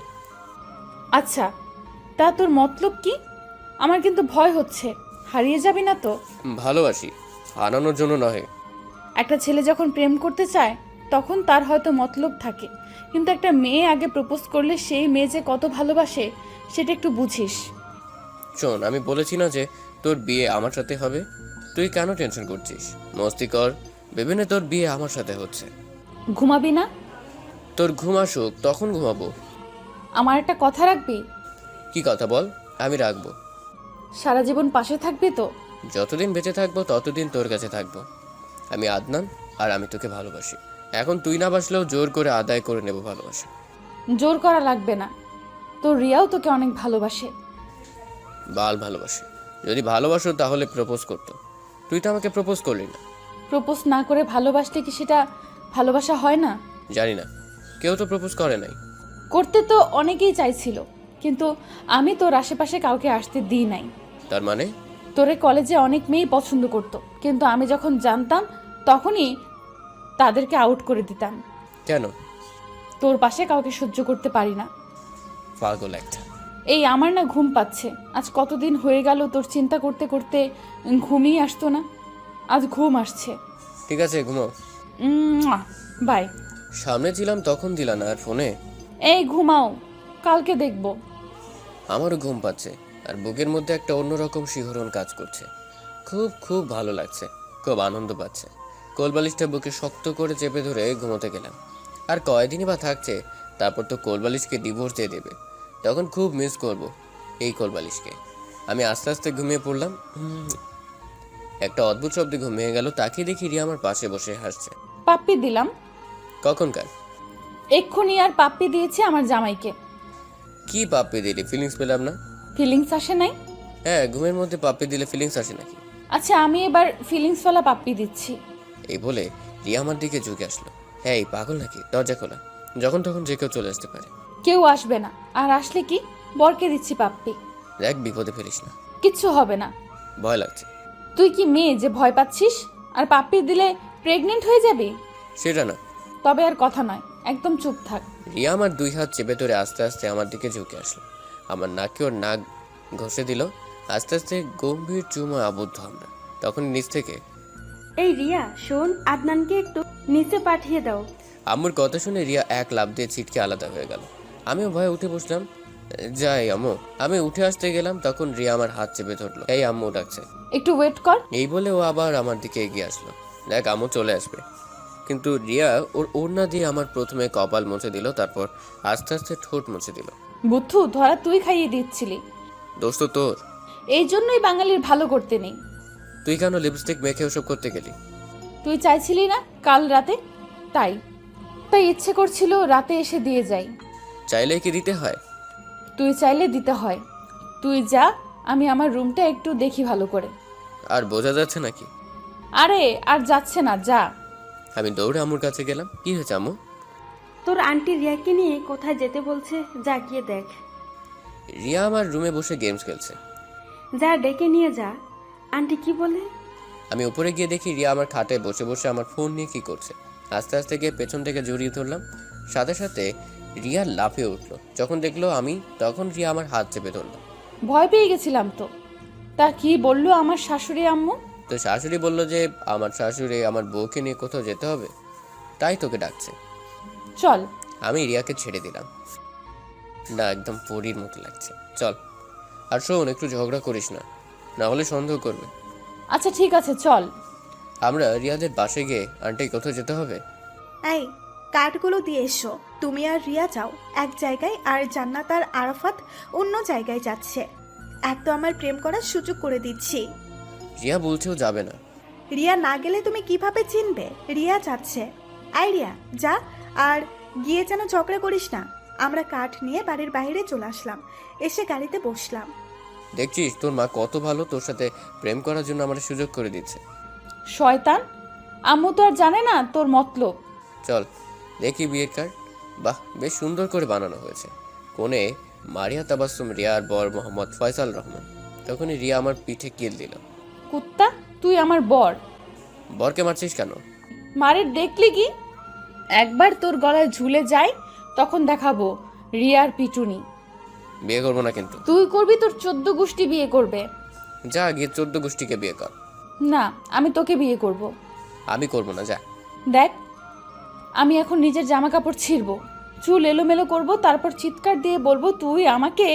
আচ্ছা, তা তোর মতলব কি? আমার কিন্তু ভয় হচ্ছে, হারিয়ে যাবি না তো? ভালোবাসি, হারানোর জন্য নয়। একটা ছেলে যখন প্রেম করতে চায় তখন তার হয়তো মতলব থাকে, কিন্তু একটা মেয়ে আগে প্রপোজ করলে সেই মেয়ে যে কত ভালোবাসে সেটা একটু বুঝিস। শোন, আমি বলেছি না যে তোর বিয়ে আমার সাথে হবে? তুই কেন টেনশন করছিস? মস্তি কর, ভেবে নে তোর বিয়ে আমার সাথে হচ্ছে। ঘুমাবি না? তোর ঘুম আসুক তখন ঘুমাবো। আমার একটা কথা রাখবি? কি কথা বল, আমি রাখবো। সারা জীবন পাশে থাকবি তো? যতদিন বেঁচে থাকবো ততদিন তোর কাছে থাকবো। আমি আদনান, আর আমি তোকে ভালোবাসি। এখন তুই না বাসলেও জোর করে আদায় করে নেব ভালোবাসা। জোর করা লাগবে না, তোর রিয়াও তোকে অনেক ভালোবাসে। বাল ভালোবাসে। যদি ভালোবাসো তাহলে প্রপোজ করতো। তুই তো আমাকে প্রপোজ করলি না। প্রপোজ না করে ভালোবাসলে কি সেটা ভালোবাসা হয় না? জানি না, কেউ তো প্রপোজ করে নাই। করতে তো অনেকেই চাইছিল, কিন্তু আমি তোর আশেপাশে কাউকে আসতে দিই নাই। তার মানে? তোরে কলেজে অনেক মেয়েই পছন্দ করতো, কিন্তু আমি যখন জানতাম তখনই তাদেরকে আউট করে দিতাম। কেন? তোর পাশে কাউকে সহ্য করতে পারি না। পাগল একটা। এই আমার না ঘুম পাচ্ছে। আজ কতদিন হয়ে গেল তোর চিন্তা করতে করতে ঘুমিয়ে আসতো না, আজ ঘুম আসছে। ঠিক আছে, ঘুমাও। বাই। সামনে ছিলাম তখন দিলা না আর ফোনে। এই ঘুমাও, কালকে দেখবো। আমারও ঘুম পাচ্ছে, আর বুকের মধ্যে একটা অন্যরকম শিহরণ কাজ করছে। খুব খুব ভালো লাগছে, খুব আনন্দ পাচ্ছে। কোলবালিশটা বুকে শক্ত করে চেপে ধরে ঘুমোতে গেলাম। আর কয়দিনই বা থাকছে, তারপর তো কোলবালিশকে ডিভোর্স দিয়ে দেবে। তখন খুব মিস করব এই কোলবালিশকে। আমি আস্তে আস্তে ঘুমিয়ে পড়লাম। একটা অদ্ভুত শব্দে ঘুমিয়ে গেল। তাকিয়ে দেখি রিয়া আমার পাশে বসে হাসছে। পাপ্পি দিলাম কখনকার? এক্ষুনি। আর পাপ্পি দিয়েছি আমার জামাইকে। কি পাপ্পি দিলি? ফিলিংস পেলাম না। ফিলিংস আসে নাই? হ্যাঁ, ঘুমের মধ্যে পাপ্পি দিলে ফিলিংস আসে নাকি? আচ্ছা, আমি এবার ফিলিংস ওয়ালা পাপ্পি দিচ্ছি। এই বলে রিয়া আমার দিকে ঝুঁকে আসলো। হ্যাঁ, এই পাগল নাকি? দরজা খোলা, যখন তখন যে কেউ চলে আসতে পারে। কেউ আসবে না, আর আসলে কি বরকে দিচ্ছি পাপ্পি। দেখ, বিপদে ফেলিস না। কিচ্ছু হবে না। ভয় লাগছে। তুই কি মেয়ে যে ভয় পাচ্ছিস? আর পাপ্পি দিলে প্রেগনেন্ট হয়ে যাবি? সেটা না। তবে আর কথা নয়, একদম চুপ থাক। রিয়া আমার দুই হাত চেপে ধরে আস্তে আস্তে আমার দিকে ঝুঁকে আসলো। আমার নাকে ওর নাক ঘষে দিল। আস্তে আস্তে গম্ভীর চুমো আবদ্ধ আমরা। তখন নিচ থেকে, এই রিয়া শোন, আদনানকে একটু নিচে পাঠিয়ে দাও। আম্মুর কথা শুনে রিয়া এক লাফ দিয়ে ছিটকে আলাদা হয়ে গেল। আমিও ভয়ে উঠে বসলাম। যাই আম্মু। আমি উঠে আসতে গেলাম, তখন রিয়া আমার হাত চেপে ধরলো। এই আম্মু ডাকছে। একটু ওয়েট কর। এই বলে ও আবার আমার দিকে এগিয়ে আসলো। দেখ, আম্মু চলে আসবে। কিন্তু রিয়া ওর ওড়না দিয়ে আমার প্রথমে কপাল মুছে দিল, তারপর আস্তে আস্তে ঠোঁট মুছে দিল। বুদ্ধু, ধরা তুই খাইয়ে দিচ্ছিলি। দোস্ত তোর। এই জন্যই বাঙালির ভালো করতে নেই। তুই কেন লিপস্টিক মেখে ওসব করতে গেলি? তুই চাইছিলি না কাল রাতে, তাই তাই ইচ্ছে করছিল রাতে এসে দিয়ে যাই। চাইলে কি দিতে হয়? তুই চাইলে দিতে হয়। তুই যা, আমি আমার রুমটা একটু দেখি ভালো করে। আর বোঝা যাচ্ছে নাকি? আরে আর যাচ্ছে না, যা। আমি দৌড়ে আম্মুর কাছে গেলাম। কি হয়েছে আম্মু? তোর আন্টি রিয়াকে নিয়ে কোথায় যেতে বলছে, যা গিয়ে দেখ। রিয়া আমার রুমে বসে গেমস খেলছে। যা ডেকে নিয়ে যা। আন্টি কি বলে? আমি উপরে গিয়ে দেখি রিয়া আমার খাটে বসে বসে আমার ফোন নিয়ে কি করছে। আস্তে আস্তে গিয়ে পেছন থেকে জড়িয়ে ধরলাম। সাথে সাথে রিয়া লাফিয়ে উঠলো। যখন দেখলো আমি, তখন রিয়া আমার হাত চেপে ধরলো। ভয় পেয়ে গেছিলাম তো। তা কি বললো আমার শাশুড়ি আম্মু? তো শাশুড়ি বলল যে আমার শাশুড়ি আমার বউকে নিয়ে কোথাও যেতে হবে, তাই তোকে ডাকছে। চল। আমি রিয়াকে ছেড়ে দিলাম। না, একদম পরীর মতো লাগছে। চল। আর শোন, একটু ঝগড়া করিস না, না হলে সন্দেহ করবে। আচ্ছা ঠিক আছে, চল। আমরা রিয়াদের বাসে গিয়ে, আন্টি কোথাও যেতে হবে? এই কার্ডগুলো দিয়ে এসো। তুমি আর রিয়া যাও এক জায়গায়, আর জান্নাত আর আরাফাত অন্য জায়গায় যাচ্ছে। এক তো আমার প্রেম করার সুযোগ করে দিচ্ছি। রিয়া বলছেও যাবে না। রিয়া না গেলে তুমি কিভাবে চিনবে রিয়া যাচ্ছে? আই রিয়া যা, আর গিয়ে যেন ঝগড়া করিস না। আমরা কাঠ নিয়ে বাড়ির বাইরে চলে আসলাম, এসে গাড়িতে বসলাম। দেখছিস তোর মা কত ভালো, তোর সাথে প্রেম করার জন্য আমার সুযোগ করে দিচ্ছে। শয়তান, আম্মু তো আর জানে না তোর মতলব। চল দেখি বিয়ের কার্ড। বাহ, বেশ সুন্দর করে বানানো হয়েছে। কোণে মারিয়া তাবাসসুম, রিয়ার বর মোহাম্মদ ফয়সাল রহমান। তখনই রিয়া আমার পিঠে কিল দিল। কুত্তা, তুই আমার বর। বরকে মারছিস কেন? মারের দেখলি কি? একবার তোর গলায় ঝুলে যায় তখন দেখাবো রিয়ার পিটুনি। বিয়ে করবো না কিন্তু। তুই করবি, তোর 14 গোষ্ঠী বিয়ে করবে। যা গিয়ে 14 গোষ্ঠীকে বিয়ে কর। না, আমি তোকে বিয়ে করব। আমি করবো না, যা। দেখ, আমি এখন নিজের জামা কাপড় ছিঁড়বো, চুল এলোমেলো করব, তারপর চিৎকার দিয়ে বলবো তুই আমাকে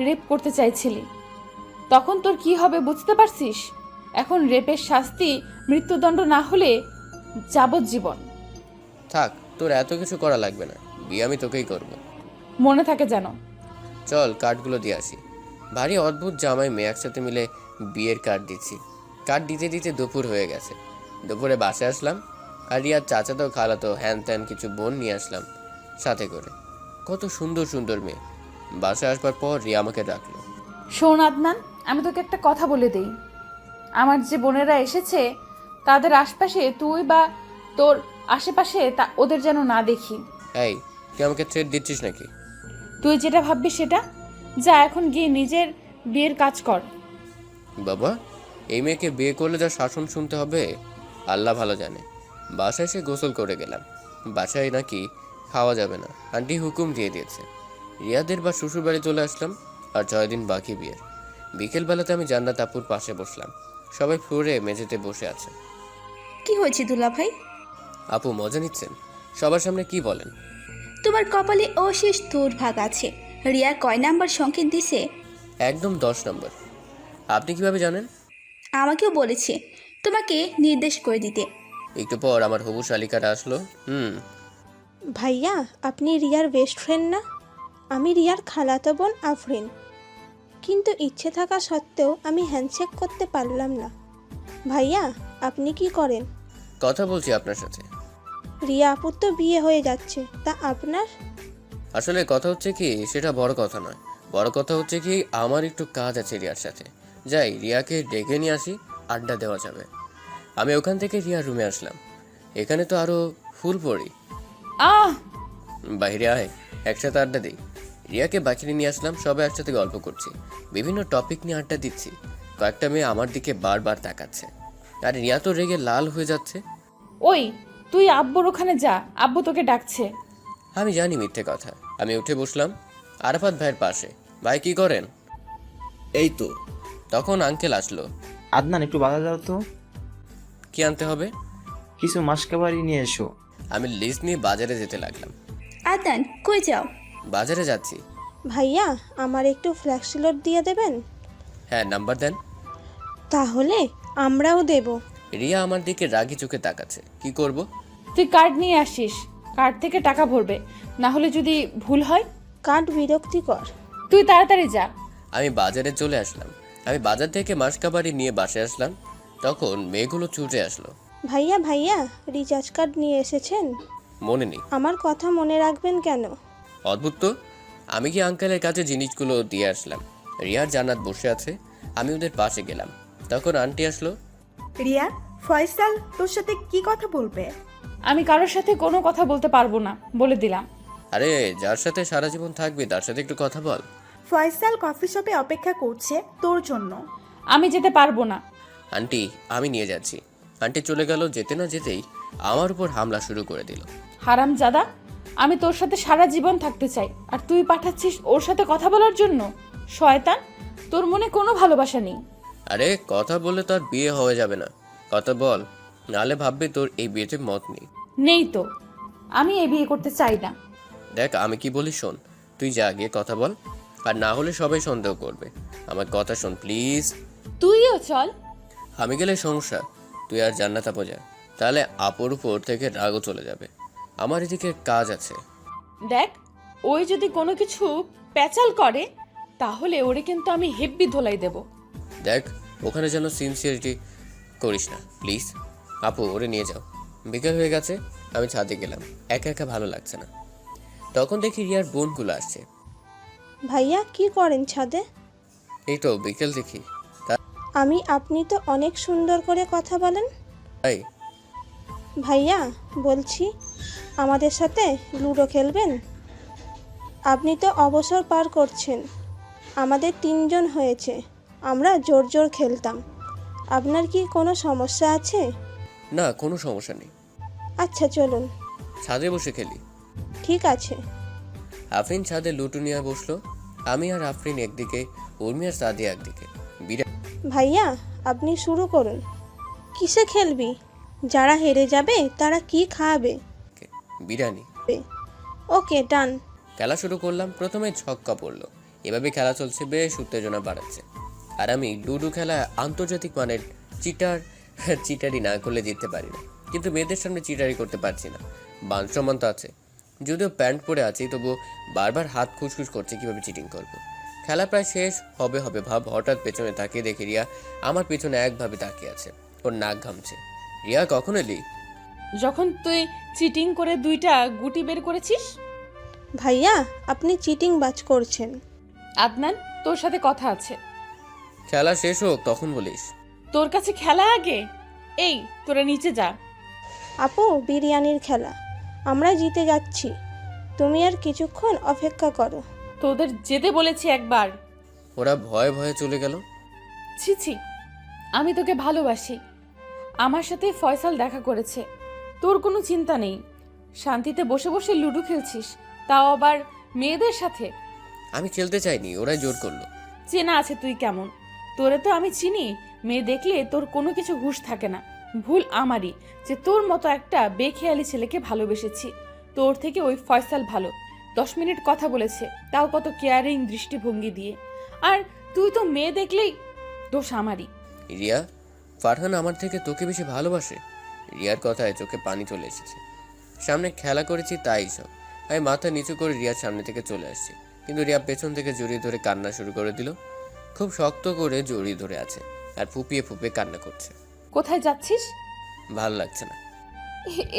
রেপ করতে চাইছিলি। তখন তোর কি হবে বুঝতে পারছিস? এখন রেপের শাস্তি মৃত্যুদণ্ড না হলে যাবজ্জীবন। থাক, তোর এত কিছু করা লাগবে না, বিয়ে আমি তোকেই করবো। মনে থাকে যেন। চল কার্ডগুলো দিয়ে আসি। ভারী অদ্ভুত জামাই মেয়ে একসাথে মিলে বিয়ের কার্ড দিচ্ছি। কার্ড দিতে দিতে দুপুর হয়ে গেছে। দুপুরে বাসায় আসলাম, আর রিয়ার চাচাতো খালাতো হ্যান ত্যান কিছু বোন নিয়ে আসলাম সাথে করে। কত সুন্দর সুন্দর মেয়ে। বাসায় আসবার পর রিয়া আমাকে ডাকলো। শোন আদনান, আমি তোকে একটা কথা বলে দেই। আমার যে বোনেরা এসেছে তাদের আশপাশে তুই বা তোর আশেপাশে ওদের যেন না দেখি। এই, তুই আমাকে থ্রেট দিচ্ছিস নাকি? তুই যেটা ভাববি সেটা। যা এখন গিয়ে নিজের বিয়ের কাজ কর। বাবা, এই মেয়েকে বিয়ে করলে যা শাসন শুনতে হবে আল্লাহ ভালো জানে। বাসায় এসে গোসল করে গেলাম। বাসায় নাকি খাওয়া যাবে না, আন্টি হুকুম দিয়ে দিয়েছে। রিয়াদের বা শ্বশুর বাড়ি চলে আসলাম, আর 6 দিন বাকি বিয়ের। বিকেলবেলাতে আমি জান্নাত আপুর পাশে বসলাম। সবাই ফ্লোরে মেঝেতে বসে আছে। কি হয়েছে দুলা ভাই? আপু মজা নিচ্ছেন? সবার সামনে কি বলেন? তোমার কপালে অশেষ দুর্ভাগ আছে। রিয়া কয় নাম্বার সংকেত দিছে? একদম 10 নম্বর। আপনি কিভাবে জানেন? আমাকেও বলেছে তোমাকে নির্দেশ করে দিতে। একটু পর আমার হবু শালিকারা আসলো। ভাইয়া, আপনি রিয়ার বেস্ট ফ্রেন্ড না? আমি রিয়ার খালাতো বোন আফরিন, কিন্তু ইচ্ছে থাকা সত্ত্বেও আমি হ্যান্ডশেক করতে পারলাম না। ভাইয়া, আপনি কি করেন? কথা বলছি আপনার সাথে। রিয়া আপুর তো বিয়ে হয়ে যাচ্ছে, তা আপনার? আসলে কথা হচ্ছে কি, সেটা বড় কথা নয়। বড় কথা হচ্ছে কি, আমার একটু কাজ আছে রিয়ার সাথে। যাই, রিয়াকে ডেকে নিয়ে আসি, আড্ডা দেওয়া যাবে। আমি ওখান থেকে রিয়ার রুমে আসলাম। এখানে তো আরো ফুল পড়ি। বাইরে আয়, একসাথে আড্ডা দিই। রিয়াকে বাকিরে নিয়ে আসলাম, সবাই একসাথে গল্প করছি, বিভিন্ন টপিক নিয়ে আড্ডা দিচ্ছি। কয়েকটা মেয়ে আমার দিকে বারবার তাকাচ্ছে, আর রিয়া তো রেগে লাল হয়ে যাচ্ছে। ওই, তুই আব্বুর ওখানে যা, আব্বু তোকে ডাকছে। আমি জানি মিথ্যে কথা। আমি উঠে বসলাম আরাফাত ভাইয়ের পাশে। ভাই কি করেন? এই তো। তখন আঙ্কেল আসলো। আদনান, একটু বাজার যাও তো। কি আনতে হবে? কিছু মাসকাবারি নিয়ে এসো। আমি লিস্ট নিয়ে বাজারে যেতে লাগলাম। আদান, কই যাও? বাজারে যাচ্ছি। ভাইয়া, আমার একটু ফ্ল্যাক্সিলোড দিয়ে দেবেন? হ্যাঁ, নাম্বার দেন। তাহলে আমরাও দেব। রিয়া আমার দিকে রাগি চোখে তাকাচ্ছে। কি করব? তুই কার্ড নিয়ে আসিস, কার্ড থেকে টাকা ভরবে, না হলে যদি ভুল হয়। কার্ড বিরক্তিকর। তুই তাড়াতাড়ি যা। আমি বাজারে চলে আসলাম। আমি বাজার থেকে মাসকাবারি নিয়ে বাসায় আসলাম। তখন মেয়েগুলো ছুটে আসলো। ভাইয়া ভাইয়া, রিচার্জ কার্ড নিয়ে এসেছেন? মনে নেই। আমার কথা মনে রাখবেন কেন? অদ্ভুত তো। আমি কি আঙ্কেলের কাছে জিনিসগুলো দিয়ে আসলাম। রিয়ার জান্নাত বসে আছে, আমি ওদের পাশে গেলাম। তখন আন্টি আসলো। রিয়া, ফয়সাল তোর সাথে কি কথা বলবে? আমি কারোর সাথে কোনো কথা বলতে পারবো না, বলে দিলাম। আরে, যার সাথে সারা জীবন থাকবি তার সাথে একটু কথা বল। ফয়সাল কফি শপে অপেক্ষা করছে তোর জন্য। আমি যেতে পারবো না। আন্টি, আমি নিয়ে যাচ্ছি। আন্টি চলে গেল। যেতে না যেতেই আমার উপর হামলা শুরু করে দিল। হারামজাদা, আমি তোর সাথে সারা জীবন থাকতে চাই, আর তুই পাঠাচ্ছিস ওর সাথে কথা বলার জন্য? শয়তান, তোর মনে কোনো ভালোবাসা নেই। আরে, কথা বললে তো আর বিয়ে হয়ে যাবে না। কথা বল, নাহলে ভাববি তোর এই বিয়েতে মত নেই। নেই তো, আমি এই বিয়ে করতে চাই না। দেখ, আমি কি বলি শোন। তুই যা গিয়ে কথা বল, আর না হলে সবাই সন্দেহ করবে। আমার কথা শোন প্লিজ। তুইও চল। আমি গেলে সমস্যা। তুই আর জান্নাত আপু যা, তাহলে আপুর উপর থেকে রাগও চলে যাবে। আমার এদিকে কাজ আছে। দেখ, ওই যদি কোনো কিছু প্যাচাল করে তাহলে ওরে কিন্তু আমি হেব্বি ধোলাই দেব। দেখ, ওখানে যেন সিনসিয়ারিটি করিস না প্লিজ। আপু, ওরে নিয়ে যাও। বিকেল হয়ে গেছে, আমি ছাদে গেলাম। একা একা ভালো লাগছে না। তখন দেখি রিয়ার বোনগুলো আসছে। ভাইয়া, কি করেন ছাদে? এই তো বিকেল দেখি। আপনি তো অনেক সুন্দর করে কথা বলেন। তাই ভাইয়া, বলছি আমাদের সাথে লুডো খেলবেন? আপনি তো অবসর পার করছেন, আমাদের 3 জন হয়েছে, আমরা জোর জোর খেলতাম। আপনার কি কোনো সমস্যা আছে? না, কোনো সমস্যা নেই। আচ্ছা চলুন। ছাদে বসে খেলি। ঠিক আছে। আফরিন ছাদে লুটু নিয়ে বসলো। আমি আর আফরিন একদিকে, উর্মি আর সাদিয়া একদিকে। ভাইয়া আপনি শুরু করুন। কিসে খেলবি? যারা হেরে যাবে তারা কি খাবে? বিরিয়ানি। ওকে ডান। খেলা শুরু করলাম। প্রথমে ছক্কা পড়লো। এভাবে খেলা চলছে, বেশ উত্তেজনা বাড়াচ্ছে। আর আমি লুডো খেলা আন্তর্জাতিক মানের চিটারি না করলে জিততে পারি না। কিন্তু মেয়েদের সামনে চিটারি করতে পারছি না, মান সম্মান তো আছে। যদিও প্যান্ট পরে আছি, তবুও বারবার হাত খুশখুশ করছে কিভাবে চিটিং করব। খেলা প্রায় শেষ হবে ভাব, হঠাৎ পেছনে তাকিয়ে দেখি রিয়া আমার পেছনে একভাবে তাকিয়ে আছে। ওর নাক ঘামছে। রিয়া কখন এলি? যখন তুই চিটিং করে 2টা গুটি বের করেছিস। ভাইয়া আপনি চিটিং বাজ করছেন। আদনান, তোর সাথে কথা আছে। খেলা শেষ হোক তখন বলিস। তোর কাছে খেলা আগে। এই তোরা নিচে যা। আপু বিরিয়ানির খেলা, আমরা জিতে যাচ্ছি, তুমি আর কিছুক্ষণ অপেক্ষা করো। তোদের যেতে বলেছি একবার। ওরা ভয়ে ভয়ে চলে গেল। ছি ছি, আমি তোকে ভালোবাসি। আমার সাথে ফয়সাল দেখা করেছে, তোর কোনো চিন্তা নেই। শান্তিতে বসে বসে লুডো খেলছিস, তাও আবার মেয়েদের সাথে। আমি খেলতে চাইনি, ওরাই জোর করলো। চেনা আছে তুই কেমন, তোরে তো আমি চিনি। মেয়ে দেখলে তোর কোনো কিছু হুঁশ থাকে না। ভুল আমারই যে তোর মতো একটা বেখেয়ালি ছেলেকে ভালোবেসেছি। তোর থেকে ওই ফয়সাল ভালো। 10 মিনিট কথা বলেছে, তাও কত কেয়ারিং দৃষ্টিভঙ্গি দিয়ে। আর তুই তো মেয়ে দেখলেই দোষ আমারই। রিয়া, ফারহান আমার থেকে তোকে বেশি ভালোবাসে। রিয়ার কথায় চোখে পানি চলে এসেছে। সামনে খেলা করেছি তাই সব। আমি মাথা নিচু করে রিয়ার সামনে থেকে চলে আসছি, কিন্তু রিয়া পেছন থেকে জড়িয়ে ধরে কান্না শুরু করে দিল। খুব শক্ত করে জড়িয়ে ধরে আছে আর ফুপিয়ে ফুপিয়ে কান্না করছে। কোথায় যাচ্ছিস? ভালো লাগছে না।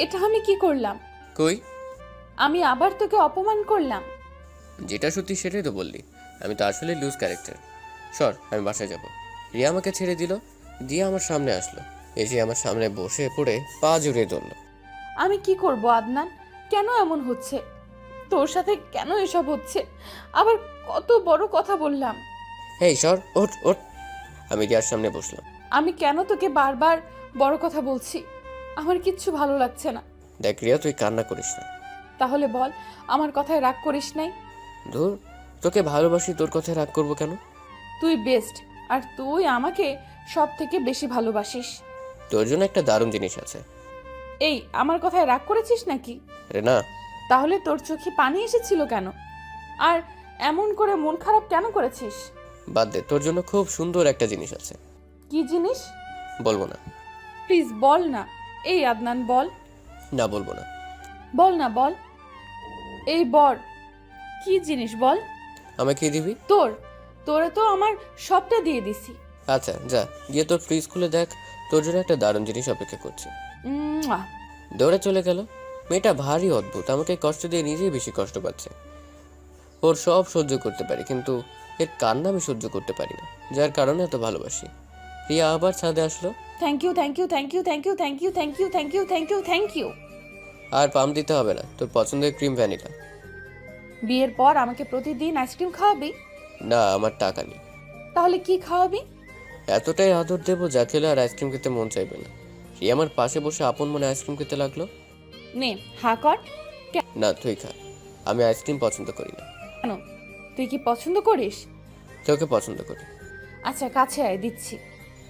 এটা আমি কি করলাম? কই? আমি আবার তোকে অপমান করলাম? যেটা সত্যি সেটাই তো বললি। আমি তো আসলে লুজ ক্যারেক্টার। সর, আমি বাসায় যাব। রিয়া আমাকে ছেড়ে দিল, দিয়ে আমার সামনে আসলো। এসে আমার সামনে বসে পড়ে পা জড়িয়ে ধরলো। আমি কি করব আদনান? কেন এমন হচ্ছে? তোর সাথে কেন এসব হচ্ছে? আবার কত বড় কথা বললাম। হেই সর, ওঠ ওঠ। আমি রিয়ার সামনে বসলাম। আমি কেন তোকে বারবার বড় কথা বলছি? আমার কিচ্ছু ভালো লাগছে না। দেখ রিয়া, তুই কান্না করিস না। তাহলে বল, আমার কথায় রাগ করিস নাই? ধুর, তোকে ভালোবাসি, তোর কথায় রাগ করবো কেন? তুই বেস্ট, আর তুই আমাকে সব থেকে বেশি ভালোবাসিস। তোর জন্য একটা দারুণ জিনিস আছে। এই, আমার কথায় রাগ করেছিস নাকি? রে না। তাহলে তোর চোখে পানি এসেছিল কেন? আর এমন করে মন খারাপ কেন করেছিস? বাদ দে, তোর জন্য খুব সুন্দর একটা জিনিস আছে। কি জিনিস? বলবো না। প্লিজ বল না। এই আদনান বল। না, বলবো না। বল না, বল। এই বল, কি জিনিস বল। আমাকে কি দিবি? তোরে তো আমার সবটা দিয়ে দিছি। আচ্ছা যা, গিয়ে তোর ফ্রিজ খুলে দেখ, তোর জন্য একটা দারুণ জিনিস অপেক্ষা করছে। মুয়া। দৌড়ে চলে গেল। মেয়েটা ভারী অদ্ভুত, আমাকে কষ্ট দিয়ে নিজেই বেশি কষ্ট পাচ্ছে। ওর সব সহ্য করতে পারি, কিন্তু এর কান্না আমি সহ্য করতে পারি না, যার কারণে এত ভালোবাসি। রিয়া আবার ছাদে আসলো। Thank you, thank you, thank you, thank you, thank you, thank you, thank you, thank you, thank you. আর পাম দিতে হবে না, তোর পছন্দের ক্রিম ভ্যানিলা। বিয়ের পর আমাকে প্রতিদিন আইসক্রিম খাওয়াবি? না, আমার টাকা নেই। তাহলে কি খাওয়াবি? এতটাই আদর দেবো যা খেলে আর আইসক্রিম খেতে মন চাইবে না। রিয়া আমার পাশে বসে আপন মনে আইসক্রিম খেতে লাগলো। নে, হা কর। না, তুই খা। আমি আইসক্রিম পছন্দ করি না। কেন? তুই কি পছন্দ করিস? তোকে পছন্দ করি। আচ্ছা, কাছে আয়, দিচ্ছি।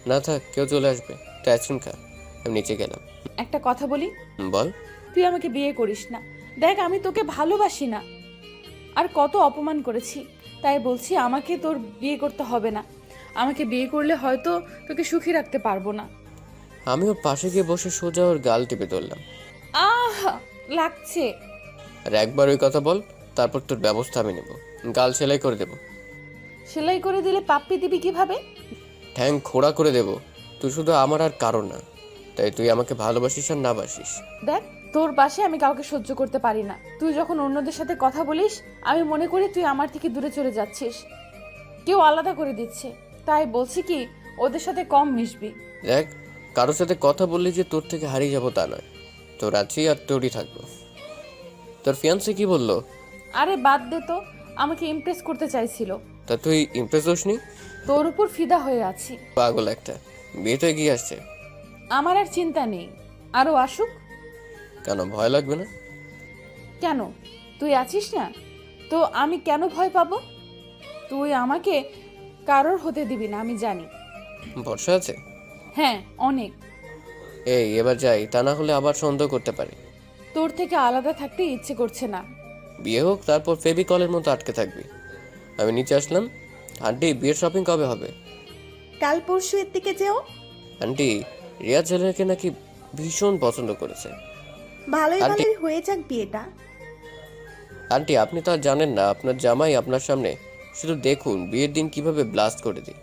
না থাক, কেউ চলে আসবে। তুই আইসক্রিম খা। আমি নিচে গেলাম। একটা কথা বলি। বল। তুই আমাকে বিয়ে করিস না। দেখ, আমি তোকে ভালোবাসি না। আর কত অপমান করেছি, তাই বলছি আমাকে তোর বিয়ে করতে হবে না। আমাকে বিয়ে করলে হয়তো তোকে সুখী রাখতে পারবো না। আমি ওর পাশে গিয়ে বসে সোজা ওর গাল টিপে ধরলাম। আহ, লাগছে। আর একবার ওই কথা বল, তারপর তোর ব্যবস্থা আমি নেব। গাল সেলাই করে দেব। সেলাই করে দিলে পাপ্পি দিবি কিভাবে? ঠ্যাং খোড়া করে দেব। তুই শুধু আমার আর কারো না, তাই তুই আমাকে ভালোবাসিস আর না বাসিস। দেখ, তোর পাশে আমি কাউকে সহ্য করতে পারি না। তুই যখন অন্যদের সাথে কথা বলিস, আমি মনে করি তুই আমার থেকে দূরে চলে যাচ্ছিস, কেউ আলাদা করে দিচ্ছে। তাই বলছি কি, ওদের সাথে কম মিশবি। দেখ, কারোর সাথে কথা বললি যে তোর থেকে হারিয়ে যাবো তা নয়। তোর আছি আর তোরই থাকবো। তোর ফিয়ান্সে কি বললো? আরে বাদ দে তো, আমাকে ইমপ্রেস করতে চাইছিল। তা তুই ইমপ্রেস হোসনি? তোর উপর ফিদা হয়ে আছি। পাগল একটা। বিয়ে তো এগিয়ে আসছে। আমার আর চিন্তা নেই, আরও আসুক। কেন, ভয় লাগবে না? কেন, তুই আছিস না তো আমি কেন ভয় পাবো? তুই আমাকে কারোর হতে দিবি না, আমি জানি। ভরসা আছে? হ্যাঁ, অনেক। এই এবার যাই, তা না হলে আবার সন্দেহ করতে পারি। তোর থেকে আলাদা থাকতে ইচ্ছে করছে না। বিয়ে হোক, তারপর ফেভিকলের মতো আটকে থাকবি। আমি নিচে আসলাম। আন্টি, বিয়ের শপিং কবে হবে? কাল পরশু এর দিকে যেও। আন্টি, রিয়া ছেলেকে নাকি ভীষণ পছন্দ করেছে। ভালোই আন্টি- ভালোই হয়ে যাক বিয়েটা। আন্টি, আপনি তো আর জানেন না, আপনার জামাই আপনার সামনে। শুধু দেখুন বিয়ের দিন কিভাবে ব্লাস্ট করে দিই।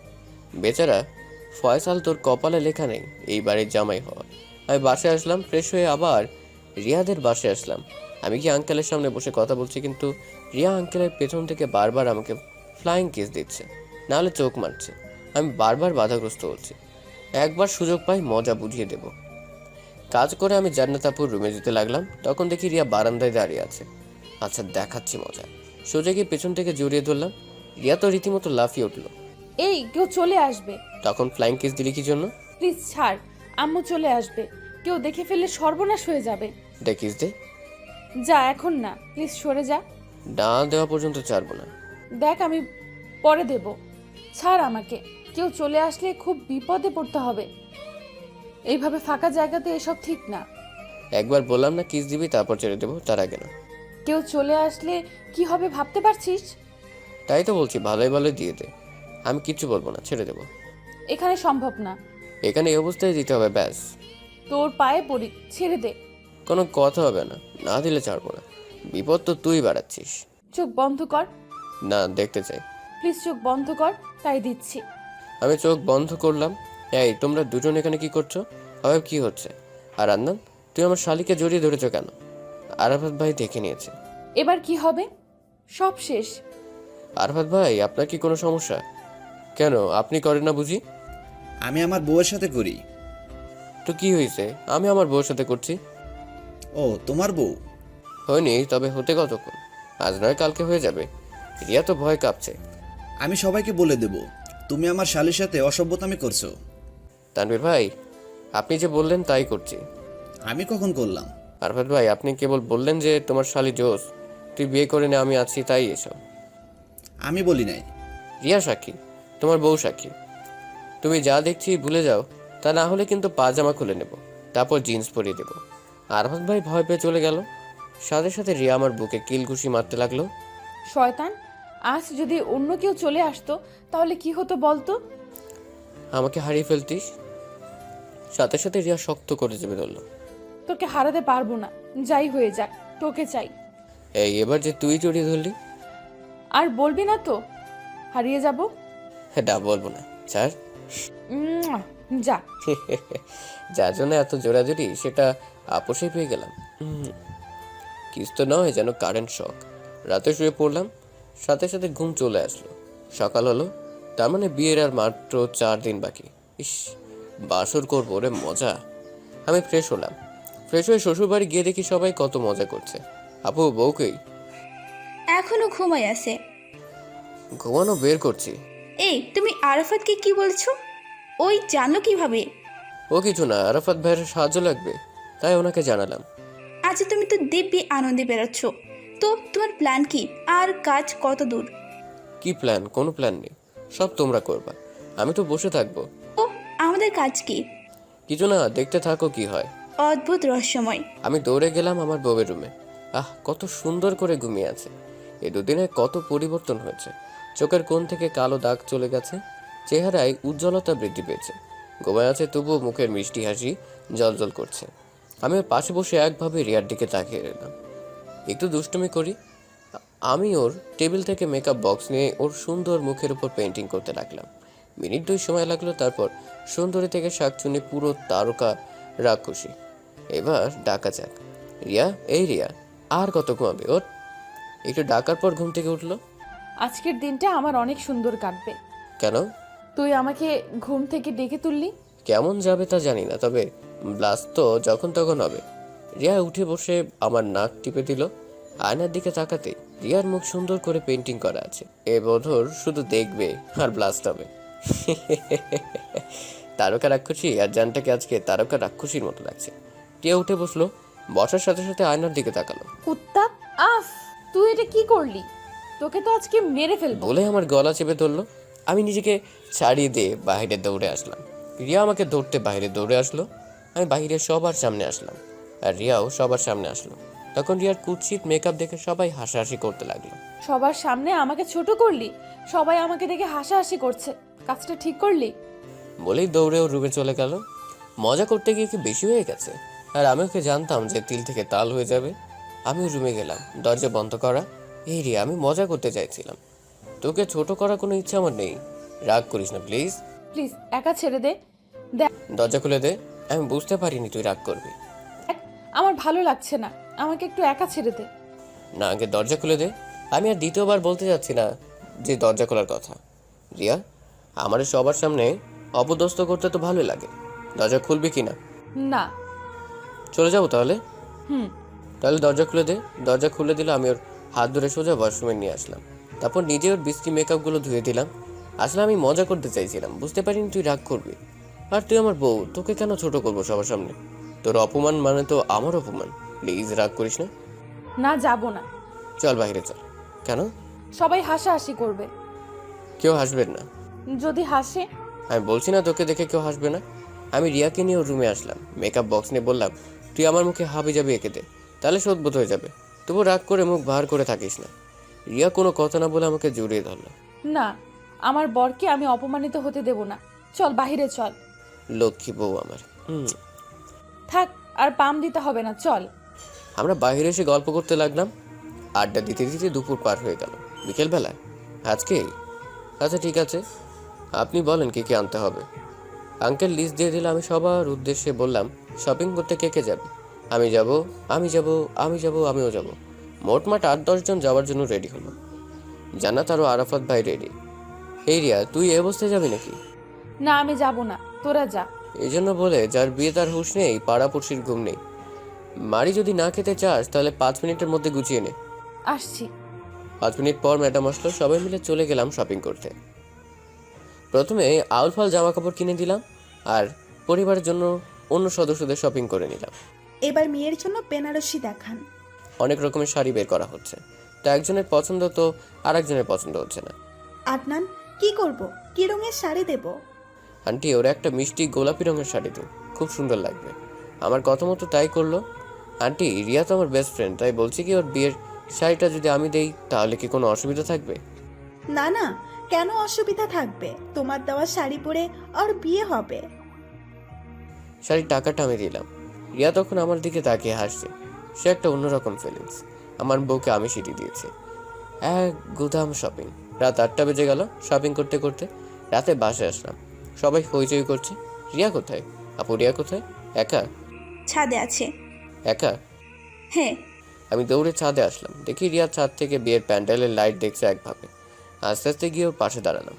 বেচারা ফয়সাল, তোর কপালে লেখা নেই এই বাড়ির জামাই হওয়া। আমি বাসায় আসলাম, ফ্রেশ হয়ে আবার রিয়াদের বাসায় আসলাম। আমি কি আঙ্কেলের সামনে বসে কথা বলছি, কিন্তু রিয়া আঙ্কেলের পেছন থেকে বারবার আমাকে ফ্লাইং কিস দিচ্ছে, নাহলে চোখ মারছে। আমি বারবার বাধাগ্রস্ত হচ্ছি। একবার সুযোগ পাই মজা বুঝিয়ে দেব। কাজ করে আমি জান্নাতাপুর রুমে যেতে লাগলাম, তখন দেখি রিয়া বারান্দায় দাঁড়িয়ে আছে। আচ্ছা, দেখাচ্ছি মজা। সোজা গিয়ে পেছন থেকে জড়িয়ে ধরলাম। রিয়া তো রীতিমতো লাফিয়ে উঠলো। এই, কেউ চলে আসবে। তখন ফ্লাইং কিস দিলি কি জন্য? প্লিজ ছাড়, আম্মু চলে আসবে। কেউ দেখে ফেললে সর্বনাশ হয়ে যাবে। দেখিস দে। যা, এখন না, প্লিজ সরে যা। না দেওয়া পর্যন্ত ছাড়বো না। দেখ, আমি পরে দেব। ছাড় আমাকে। কেউ চলে আসলে খুব বিপদে পড়তে হবে। এইভাবে ফাঁকা জায়গাতে এসব ঠিক না। একবার বললাম না কিস দিবি, তারপর ছেড়ে দেবো, তার আগে না। কেউ চলে আসলে কি হবে ভাবতে পারছিস? তাই তো বলছি, ভালোই ভালোই দিয়ে দে। আমি কিচ্ছু বলবো না, ছেড়ে দেবো। এখানে সম্ভব না। এখানে এই অবস্থায় দিতে হবে, ব্যাস। তোর পায়ে পড়ি, ছেড়ে দে। কোনো কথা হবে না, না দিলে ছাড়বো না। বিপদ তো তুই বাড়াচ্ছিস। চোখ বন্ধ কর। না, দেখতে চাই। প্লিজ চোখ বন্ধ কর, তাই দিচ্ছি। আমি চোখ বন্ধ করলাম। এই, তোমরা দুজন এখানে কি করছো? অভাব কি হচ্ছে? আর আন্দান, তুই আমার শালিকে জড়িয়ে ধরেছো কেন? আরাফাত ভাই দেখে নিয়েছে। এবার কি হবে? সব শেষ। আরাফাত ভাই, আপনার কি কোনো সমস্যা? কেন, আপনি করেন না বুঝি? আমি আমার বউয়ের সাথে করি। তো কি হয়েছে? আমি আমার বউয়ের সাথে করছি। ও, তোমার বউ? হয়নি, তবে হতে কতক্ষণ? আজ নয় কালকে হয়ে যাবে। রিয়া তো ভয় কাঁপছে। আমি সবাইকে বলে দেব তুমি আমার শালির সাথে অসভ্যতামি করছো। তানভীর ভাই, আপনি যে বললেন তাই করছি। আমি কখন করলাম? আরাফাত ভাই, আপনি কেবল বললেন যে তোমার শালি জোস, তুই বিয়ে করে নে, আমি আছি, তাই এসব। আমি বলি নাই। রিয়া সাক্ষী, তোমার বউ সাক্ষী। তুমি যা দেখছি ভুলে যাও, তা না হলে কিন্তু পাজামা খুলে নেব, তারপর জিন্স পরিয়ে দেবো। আরাফাত ভাই ভয় পেয়ে চলে গেল। সাথে সাথে রিয়া আমার বুকে কিলঘুষি মারতে লাগলো। শয়তান, আজ যদি অন্য কেউ চলে আসতো তাহলে কি হতো বলতো? আমাকে হারিয়ে ফেলতিস। সাথে সাথে রিয়া শক্ত করে চেপে ধরলো। তোকে হারাতে পারবো না, যাই হয়ে যাক, তোকে চাই। এই, এবার যে তুই জড়িয়ে ধরলি। আর বলবি না তো হারিয়ে যাব? হ্যাঁ, বলবো না, স্যার। যা। যার জন্য এত জোরাজুরি, সেটা আপোষে পেয়ে গেলাম। কিস তো নয়, যেন কারেন্ট শক। রাতে শুয়ে পড়লাম, সাথে সাথে ঘুম চলে আসলো। সকাল হলো, তার মানে বিয়ের আর মাত্র 4 দিন বাকি। ইস, বাসর করবো রে, মজা। আমি ফ্রেশ হলাম। ফ্রেশ হয়ে শ্বশুর বাড়ি গিয়ে দেখি সবাই কত মজা করছে। আপু, বউকেই এখনো ঘুমাই আছে। ঘুমানো বের করছি। এই, তুমি আরাফাতকে কি বলছো? ওই জানলো কিভাবে? ও কিছু না, আরাফাত ভাইয়ের সাহায্য লাগবে, তাই ওনাকে জানালাম। আচ্ছা, তুমি তো দিব্যি আনন্দে বেরোচ্ছ। তো তোমার প্ল্যান কি? আর কাজ কত দূর? কি প্ল্যান? কোনো প্ল্যান নেই, সব তোমরা করবা, আমি তো বসে থাকবো। ও, আমাদের কাজ কি? কিছু না, দেখতে থাকো কি হয়। অদ্ভুত রহস্যময়। আমি দৌড়ে গেলাম আমার বউয়ের রুমে। কত সুন্দর করে ঘুমিয়ে আছে। এই দুদিনে কত পরিবর্তন হয়েছে। চোখের কোণ থেকে কালো দাগ চলে গেছে, চেহারায় উজ্জ্বলতা বৃদ্ধি পেয়েছে। ঘুমায় আছে, তবুও মুখের মিষ্টি হাসি জ্বলজ্বল করছে। আমি ওর পাশে বসে একভাবে রিয়ার দিকে তাকিয়ে রইলাম। একটু দুষ্টুমি করি। আমি ওর টেবিল থেকে মেকআপ বক্স নিয়ে ওর সুন্দর মুখের উপর পেন্টিং করতে লাগলাম। মিনিট 2 সময় লাগলো, তারপর সুন্দরী থেকে শাকচুনি পুরো তারকা রাক্ষসী। এবার ডাকা যাক। রিয়া, এই রিয়া, আর কত ঘুমাবে? ওর একটু ডাকার পর ঘুম থেকে উঠলো। আজকের দিনটা আমার অনেক সুন্দর কাটবে। কেন? তুই আমাকে ঘুম থেকে ডেকে তুললি। কেমন যাবে তা জানি না, তবে ব্লাস্ট তো যখন তখন হবে। রিয়া উঠে বসে আমার নাক টিপে দিল। আয়নার দিকে তাকাতে রিয়ার মুখ সুন্দর করে পেন্টিং করা আছে। এ বধর শুধু দেখবে আর ব্লাস্ট হবে। তারকা রাক্ষসী আর জানটাকে আজকে তারকা রাক্ষসীর মতো লাগছে। টিয়া উঠে বসলো, বসার সাথে সাথে আয়নার দিকে তাকালো। কুত্তা, আফ, তুই এটা কি করলি? তোকে তো আজকে মেরে ফেলবো। বলে আমার গলা চেপে ধরলো। আমি নিজেকে ছাড়িয়ে দিয়ে বাইরে দৌড়ে আসলাম। রিয়া আমাকে ধরতে বাইরে দৌড়ে আসলো। আমি বাইরে সবার সামনে আসলাম, আর রিয়াও সবার সামনে আসলো। তখন রিয়ার কুৎসিত মেকআপ দেখে সবাই হাসাহাসি করতে লাগলো। সবার সামনে আমাকে ছোট করলি, সবাই আমাকে দেখে হাসাহাসি করছে, কাজটা ঠিক করলি? বলেই দৌড়েও রুমে চলে গেল। মজা করতে গিয়ে কি বেশি হয়ে গেছে? আর আমি ওকে জানতাম যে তিল থেকে তাল হয়ে যাবে। আমিও রুমে গেলাম, দরজা বন্ধ করা। এই রিয়া, আমি মজা করতে চাইছিলাম, তোকে ছোট করার কোনো ইচ্ছা আমার নেই। রাগ করিস না প্লিজ। প্লিজ একা ছেড়ে দে। দেখ, দরজা খুলে দে। আমি বুঝতে পারিনি তুই রাগ করবি। আমার ভালো লাগছে না, আমাকে একটু একা ছেড়ে দে। না, আগে দরজা খুলে দে। আমি আর দ্বিতীয়বার বলতে যাচ্ছি না যে দরজা খোলার কথা। রিয়া, আমার সবার সামনে অপদস্থ করতে তো ভালোই লাগে। দরজা খুলবি কি না? না। চলে যাবো তাহলে? হুম। তাহলে দরজা খুলে দে। দরজা খুলে দিলে আমি ওর হাত ধরে সোজা ওয়াশরুমে নিয়ে আসলাম। তারপর নিজে ওর বৃষ্টি মেকআপগুলো ধুয়ে দিলাম। আসলে আমি মজা করতে চাইছিলাম, বুঝতে পারিনি তুই রাগ করবি। আর তুই আমার বউ, তোকে কেন ছোট করবো সবার সামনে? তোর অপমান মানে তো আমার অপমান। প্লিজ রাগ করিস না। না, যাব না। চল বাইরে চল। কেন? সবাই হাসাহাসি করবে। কেউ হাসবেন না। যদি হাসে? আমি বলছি না তোকে দেখে কেউ হাসবে না। আমি রিয়াকে নিয়ে ওর রুমে আসলাম। মেকআপ বক্স নিয়ে বললাম, তুই আমার মুখে হাবি যাবি এঁকে দে, তাহলে শোধবোধ হয়ে যাবে। তবু রাগ করে মুখ ভার করে থাকিস না। রিয়া কোনো কথা না বলে আমাকে জড়িয়ে ধরলো। না, আমার বরকে আমি অপমানিত হতে দেব না। চল বাইরে চল। লক্ষ্মী বউ আমার। থাক, আর পাম দিতে হবে না, চল। আমরা বাইরে এসে গল্প করতে লাগলাম। আড্ডা দিতে দিতে দুপুর পার হয়ে গেল। বিকেলবেলা আজকে? আচ্ছা ঠিক আছে, আপনি বলেন কি কি আনতে হবে। আঙ্কেল লিস্ট দিয়ে দিলে আমি সবার উদ্দেশ্যে বললাম, শপিং করতে কে কে যাবে? আমি যাব, আমি যাব, আমি যাব, আমিও যাব। মোটমাট 8-10 জন যাওয়ার জন্য রেডি হলো। জান্নাত আরও আরাফাত ভাই রেডি। এই রিয়া, তুই এ অবস্থায় যাবি নাকি? না, আমি যাব না, তোরা যা। এই জন্য বলে যার বিয়ে তার হুঁশ নেই, পাড়াপড়শির ঘুম নেই। মারি, যদি না খেতে চাস তাহলে 5 মিনিটের মধ্যে গুছিয়ে নে। আসছি। 5 মিনিট পর ম্যাডাম আসলো। সবাই মিলে চলে গেলাম শপিং করতে। প্রথমে আউল ফাল জামা কাপড় কিনে দিলাম, আর পরিবারের জন্য অন্য সদস্যদের শপিং করে নিলাম। এবার মেয়ের জন্য বেনারসি দেখান। অনেক রকমের শাড়ি বের করা হচ্ছে, তো একজনের পছন্দ তো আর একজনের পছন্দ হচ্ছে না। আদনান, কি করব? কি রঙের শাড়ি দেব? আন্টি, ওরা একটা মিষ্টি গোলাপি রঙের শাড়ি দিন, খুব সুন্দর লাগবে। আমার কথা মতো তাই করলো। আন্টি, রিয়া তো আমার বেস্ট ফ্রেন্ড, তাই বলছি কি ওর বিয়ের শাড়িটা যদি আমি দেই তাহলে কি কোনো অসুবিধা থাকবে? না না, কেন অসুবিধা থাকবে? তোমার দেওয়া শাড়ি পরে ওর বিয়ে হবে। শাড়ির টাকাটা আমি দিলাম। রিয়া তখন আমার দিকে তাকিয়ে হাসছে। সে একটা অন্যরকম ফিলিংস। আমার বউকে আমি সিটি দিয়েছি। এক গুদাম শপিং। রাত 8টা বেজে গেল শপিং করতে করতে। রাতে বাসায় আসলাম, সবাই হইচই করছে। রিয়া কোথায়? আপু, রিয়া কোথায়? একা? ছাদে আছে। একা? হ্যাঁ। আমি দৌড়ে ছাদে আসলাম। দেখি রিয়া ছাদ থেকে বিয়ের প্যান্ডেলের লাইট দেখছে একভাবে। আস্তে আস্তে গিয়ে ওর পাশে দাঁড়ালাম।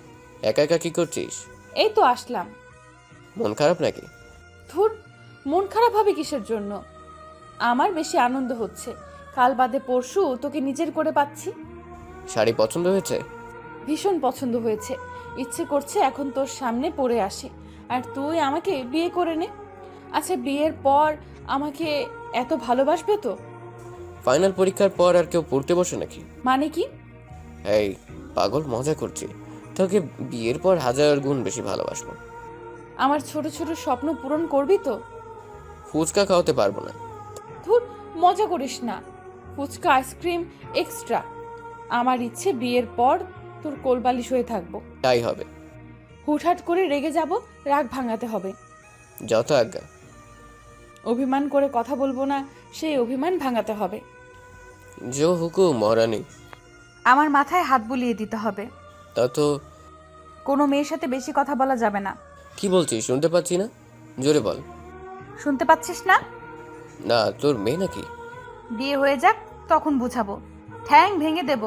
একা একা কি করছিস? এই তো আসলাম। মন খারাপ নাকি? ধুর, মন খারাপ হবে কিসের জন্য? আমার বেশি আনন্দ হচ্ছে, কাল বাদে পরশু তোকে নিজের করে পাচ্ছি। শাড়ি পছন্দ হয়েছে? ভীষণ পছন্দ হয়েছে। ইচ্ছে করছে এখন তোর সামনে পড়ে আসি, আর তুই আমাকে বিয়ে করে নে। আচ্ছা, বিয়ের পর আমাকে এত ভালোবাসবে তো? ফাইনাল পরীক্ষার পর আর কেউ পড়তে বসে নাকি? মানে কি? এই পাগল, মজা করছি। তোকে বিয়ের পর 1000 গুণ বেশি ভালোবাসবো। আমার ছোট ছোট স্বপ্ন পূরণ করবি তো? ফুচকা খাওয়াতে পারবো না। ধুর, মজা করিস না। Fuchka, ice cream extra. আমার ইচ্ছে বিয়ের পর তোর কোলবালিশ হয়ে থাকবো। তাই হবে। হুটহাট করে রেগে যাব, রাগ ভাঙাতে হবে। যত আজ্ঞা। অভিমান করে কথা বলবো না, সেই অভিমান ভাঙাতে হবে। জো হুকুম মহারানী। আমার মাথায় হাত বুলিয়ে দিতে হবে। তা তো। কোনো মেয়ের সাথে বেশি কথা বলা যাবে না। কি বলছিস? শুনতে পাচ্ছি না, জোরে বল। শুনতে পাচ্ছিস না? না, তোর মেয়ে নাকি? বিয়ে হয়ে যাক তখন বুঝাবো, ঠ্যাং ভেঙে দেব।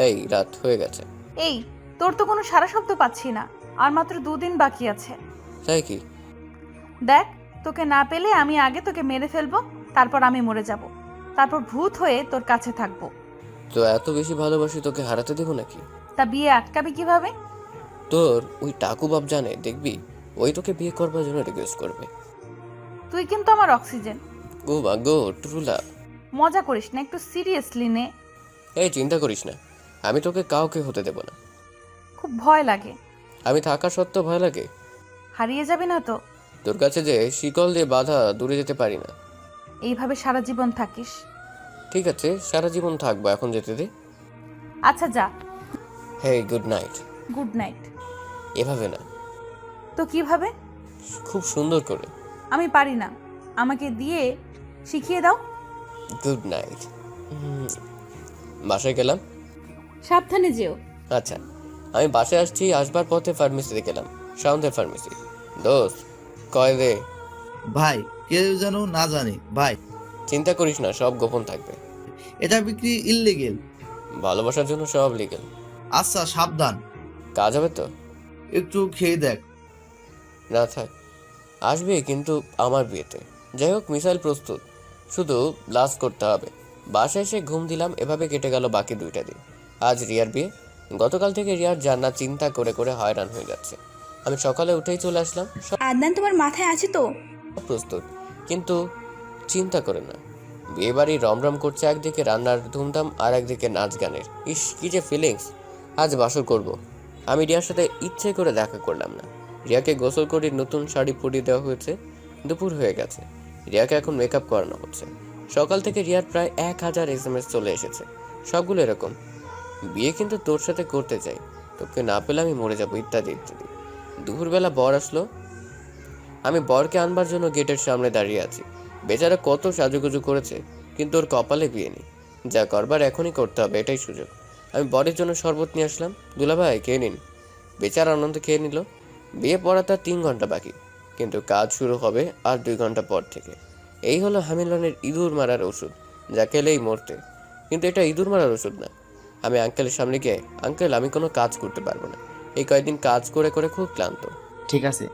এই রাত হয়ে গেছে। এই, তোর তো কোনো সারা শব্দ পাচ্ছি না। আর মাত্র 2 দিন বাকি আছে। তাই কি? দেখ, তোকে না পেলে আমি আগে তোকে মেরে ফেলবো, তারপর আমি মরে যাব, তারপর ভূত হয়ে তোর কাছে থাকবো। তো এত বেশি ভালোবাসি তোকে হারাতে দেবো নাকি? তা বিয়ে আটকাবে কিভাবে? তোর ওই টাকু বাপ জানে, দেখবি ও ওই তোকে বিয়ে করবার জন্য রিকোয়েস্ট করবে। তুই কিন্তু আমার অক্সিজেন। ও ভাগ্য ট্রুলা। মজা করিস না, একটু সিরিয়াসলি নে। এই চিন্তা করিস না, আমি তোকে কাউকে হতে দেব না। খুব ভয় লাগে। আমি থাকা সত্ত্বেও ভয় লাগে। হারিয়ে যাবি না তো? তোর কাছে যে শিকল দিয়ে বাধা দূরে যেতে পারি না। এইভাবে সারা জীবন থাকিস? ঠিক আছে, সারা জীবন থাকবো, এখন যেতে দে। আচ্ছা যা। Hey good night. Good night. এভাবে না, তো কিভাবে? খুব সুন্দর করে। আমি পারি না, আমাকে দিয়ে শিখিয়ে দাও। Good night. বাসায় গেলাম। সাবধানে যেও। আচ্ছা, আমি বাসায় আসছি, আসবার পথে ফার্মেসিতে গেলাম, সন্ধ্যে ফার্মেসি। দোস্ত কয় দে। ভাই কেউ যেন না জানে ভাই, চিন্তা করিস না, সব গোপন থাকবে। এটা বিক্রি ইললিগেল। ভালোবাসার জন্য সব লিগেল। আচ্ছা সাবধান। কাজ হবে তো? একটু খেয়ে দেখ। না থাক, আসবে কিন্তু আমার বিয়েতে। যাই হোক, মিসাইল প্রস্তুত, শুধু ব্লাস্ট করতে হবে। বাসায় এসে ঘুম দিলাম, এভাবে কেটে গেল বাকি 2টা দিন। আজ রিয়ার বিয়ে। গতকাল থেকে রিয়ার জান্নাত চিন্তা করে করে হয়রান হয়ে যাচ্ছে। আমি সকালে উঠেই চলে আসলাম, সব আদনান তোমার মাথায় আছে তো? প্রস্তুত, কিন্তু চিন্তা করে না। বিয়ে বাড়ি রমরম করছে, একদিকে রান্নার ধুমধাম আর একদিকে নাচ গানের। ইস কি যে ফিলিংস। আজ বাসর করব। আমি রিয়ার সাথে ইচ্ছে করে দেখা করলাম না। রিয়াকে গোসল করে নতুন শাড়ি পরিয়ে দেওয়া হয়েছে। দুপুর হয়ে গেছে, রিয়াকে এখন মেকআপ করানো হচ্ছে। সকাল থেকে রিয়ার প্রায় 1000 SMS চলে এসেছে, সবগুলো এরকম, বিয়ে কিন্তু তোর সাথে করতে চাই, তোকে না পেলে আমি মরে যাবো, ইত্যাদি ইত্যাদি। দুপুরবেলা বর আসলো, আমি বরকে আনবার জন্য গেটের সামনে দাঁড়িয়ে আছি। বেচারা কত সাজুগুজু করেছে, কিন্তু ওর কপালে বিয়ে নেই। যা করবার এখনই করতে হবে, এটাই সুযোগ। আমি বরের জন্য শরবত নিয়ে আসলাম। দুলাভাই খেয়ে নিন। বেচারা আনন্দ খেয়ে নিল। বিয়ে পড়া তার 3 ঘন্টা বাকি, কিন্তু কাজ শুরু হবে আর 2 ঘন্টা পর থেকে। এই হলো হামিলনের ইঁদুর মারার ওষুধ, যা খেলেই মরতে। কিন্তু এটা ইঁদুর মারার ওষুধ না। আমি আঙ্কেলের সামনে গিয়ে, আঙ্কেল আমি কোনো কাজ করতে পারবো না, এই কয়েকদিন কাজ করে করে খুব ক্লান্ত। ঠিক আছে।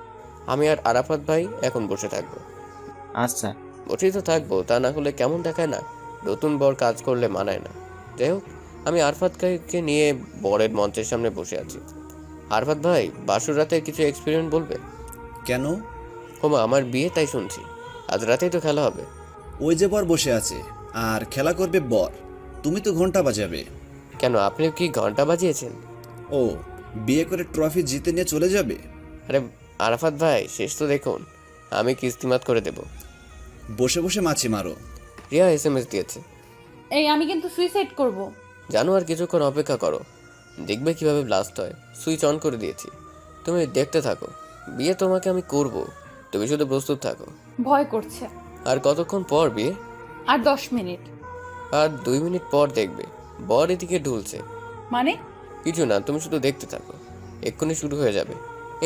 আমি আর আরাফাত ভাই এখন বসে থাকবো। আচ্ছা। বসেই তো থাকবো, তা না হলে কেমন দেখায় না, নতুন বর কাজ করলে মানায় না। যাই হোক, আমি আরফাত ভাইকে নিয়ে বরের মঞ্চের সামনে বসে আছি। আরফাত ভাই, বাসুর রাতের কিছু এক্সপেরিমেন্ট বলবে? কেন? হোমা আমার বিয়ে, তাই শুনছি। আজ রাতেই তো খেলা হবে। ওই যে বর বসে আছে, আর খেলা করবে বর, তুমি তো ঘন্টা বাজাবে। কেন, আপনি কি ঘন্টা বাজিয়েছেন? ও, বিয়ে করে ট্রফি জিতে নিয়ে চলে যাবে? আরে আরাফাত ভাই, শেষ তো দেখুন, আমি কিস্তিমাত করে দেব। বসে বসে মাছি মারো। রিয়া SMS দিয়েছে। এই আমি কিন্তু সুইসাইড করব। জানো, আর কিছুক্ষণ অপেক্ষা করো, দেখবে কিভাবে ব্লাস্ট হয়। সুইচ অন করে দিয়েছি, তুমি দেখতে থাকো। বিয়ে তোমাকে আমি করব, তুমি শুধু প্রস্তুত থাকো। ভয় করছে। আর কতক্ষণ পর বিয়ে? আর 10 মিনিট। আর 2 মিনিট পর দেখবে বর এদিকে ঢুলছে। মানে? কিছু না, তুমি শুধু দেখতে থাকো, এক্ষুনি শুরু হয়ে যাবে।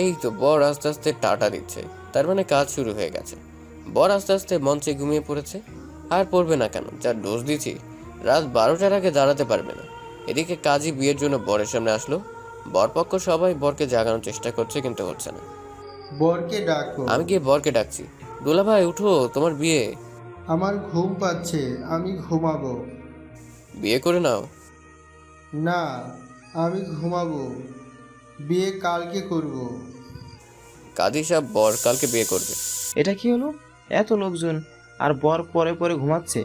এই তো বর আস্তে আস্তে টাটা দিচ্ছে, তার মানে কাজ শুরু হয়ে গেছে। বর আস্তে আস্তে মঞ্চে ঘুমিয়ে পড়েছে। আর পড়বে না কেন, যা ডোজ দিয়েছি, রাত 12টার আগে দাঁড়াতে পারবে না। এদিকে কাজী বিয়ের জন্য বরের সামনে আসলো। বরপক্ষ সবাই বরকে জাগানোর চেষ্টা করছে, কিন্তু হচ্ছে না। বরকে ডাকো। আমি গিয়ে বরকে ডাকছি, দুলা ভাই উঠো, তোমার বিয়ে। আমার ঘুম পাচ্ছে, আমি ঘুমাবো। বিয়ে করে নাও। না, আমি ঘুমাবো, বিয়ে কালকে করব। কাজী সাহেব বর কালকে বিয়ে করবে। এটা কি হলো? এত লোকজন, আর বর পরে পরে ঘুমাচ্ছে।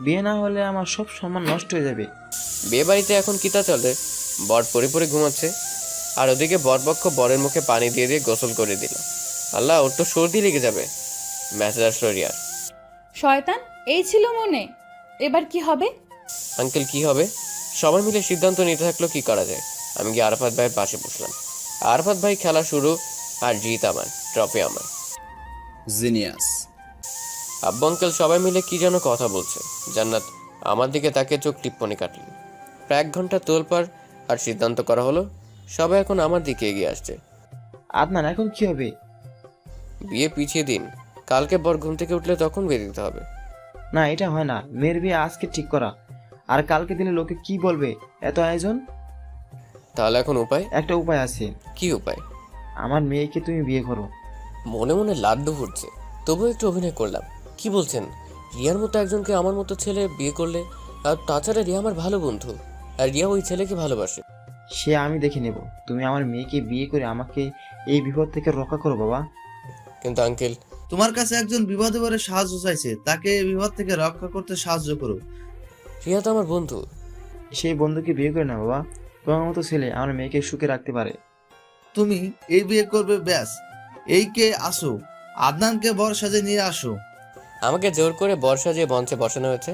বিয়ে না হলে আমার সব সম্মান নষ্ট হয়ে যাবে। বিয়ে বাড়িতে এখন কিতা চলে, বর পরে পরে ঘুমাচ্ছে, আর ওদিকে বরপক্ষ বরের মুখে পানি দিয়ে দিয়ে গোসল করে দিল। আল্লাহ, ওর তো সর্দি লেগে যাবে। মেসেজ আসলো রিয়ার। শয়তান, এই ছিল মনে, এবার কি হবে? আঙ্কেল কি হবে? সবাই মিলে সিদ্ধান্ত নিতে থাকলো কি করা যায়। আমি গিয়ে আরাফাত ভাইয়ের পাশে বসলাম। আরাফাত ভাই খেলা শুরু, আর জিত আমার, ট্রফি আমার। জিনিয়াস। আব্বু আঙ্কেল সবাই মিলে কি যেন কথা বলছে। জান্নাত আমার দিকে তাকে চোখ টিপ্পনি কাটলেন। প্রায় 1 ঘন্টা তোলপাড়, আর সিদ্ধান্ত করা হলো সবাই এখন আমার দিকে এগিয়ে আসছে। আদনান, এখন কি হবে? বিয়ে পিছিয়ে দিন, কালকে বর ঘুম থেকে উঠলে তখন বিয়ে দিতে হবে। না, এটা হয় না। মেয়ের বিয়ে আজকে ঠিক করা, আর কালকে দিনে লোকে কি বলবে? এত আয়োজন। তাহলে এখন উপায়? একটা উপায় আছে। কি উপায়? আমার মেয়েকে তুমি বিয়ে করো। মনে মনে লাড্ডু ফুটছে, তবুও একটু অভিনয় করলাম। কি বলছেন? রিয়ার মতো একজনকে আমার মতো ছেলে বিয়ে করলে? আর তাছাড়া রিয়া আমার ভালো বন্ধু, আর রিয়া ওই ছেলেকে ভালোবাসে। সে আমি দেখে নেব। তুমি আমার মেয়েকে বিয়ে করে আমাকে এই বিপদ থেকে রক্ষা করো বাবা। কিন্তু আঙ্কেল, তোমার কাছে একজন বিপদে পড়ে সাহায্য চাইছে, তাকে এই বিপদ থেকে রক্ষা করতে সাহায্য করো। রিয়া তো আমার বন্ধু। সেই বন্ধুকে বিয়ে করে না বাবা। তোমার মতো ছেলে আমার মেয়েকে সুখে রাখতে পারে। তুমি এই বিয়ে করবে ব্যাস, এইকে আসো, আদনানকে বর সাজে নিয়ে আসো। আমাকে জোর করে বর সাজিয়ে মঞ্চে বসানো হয়েছে,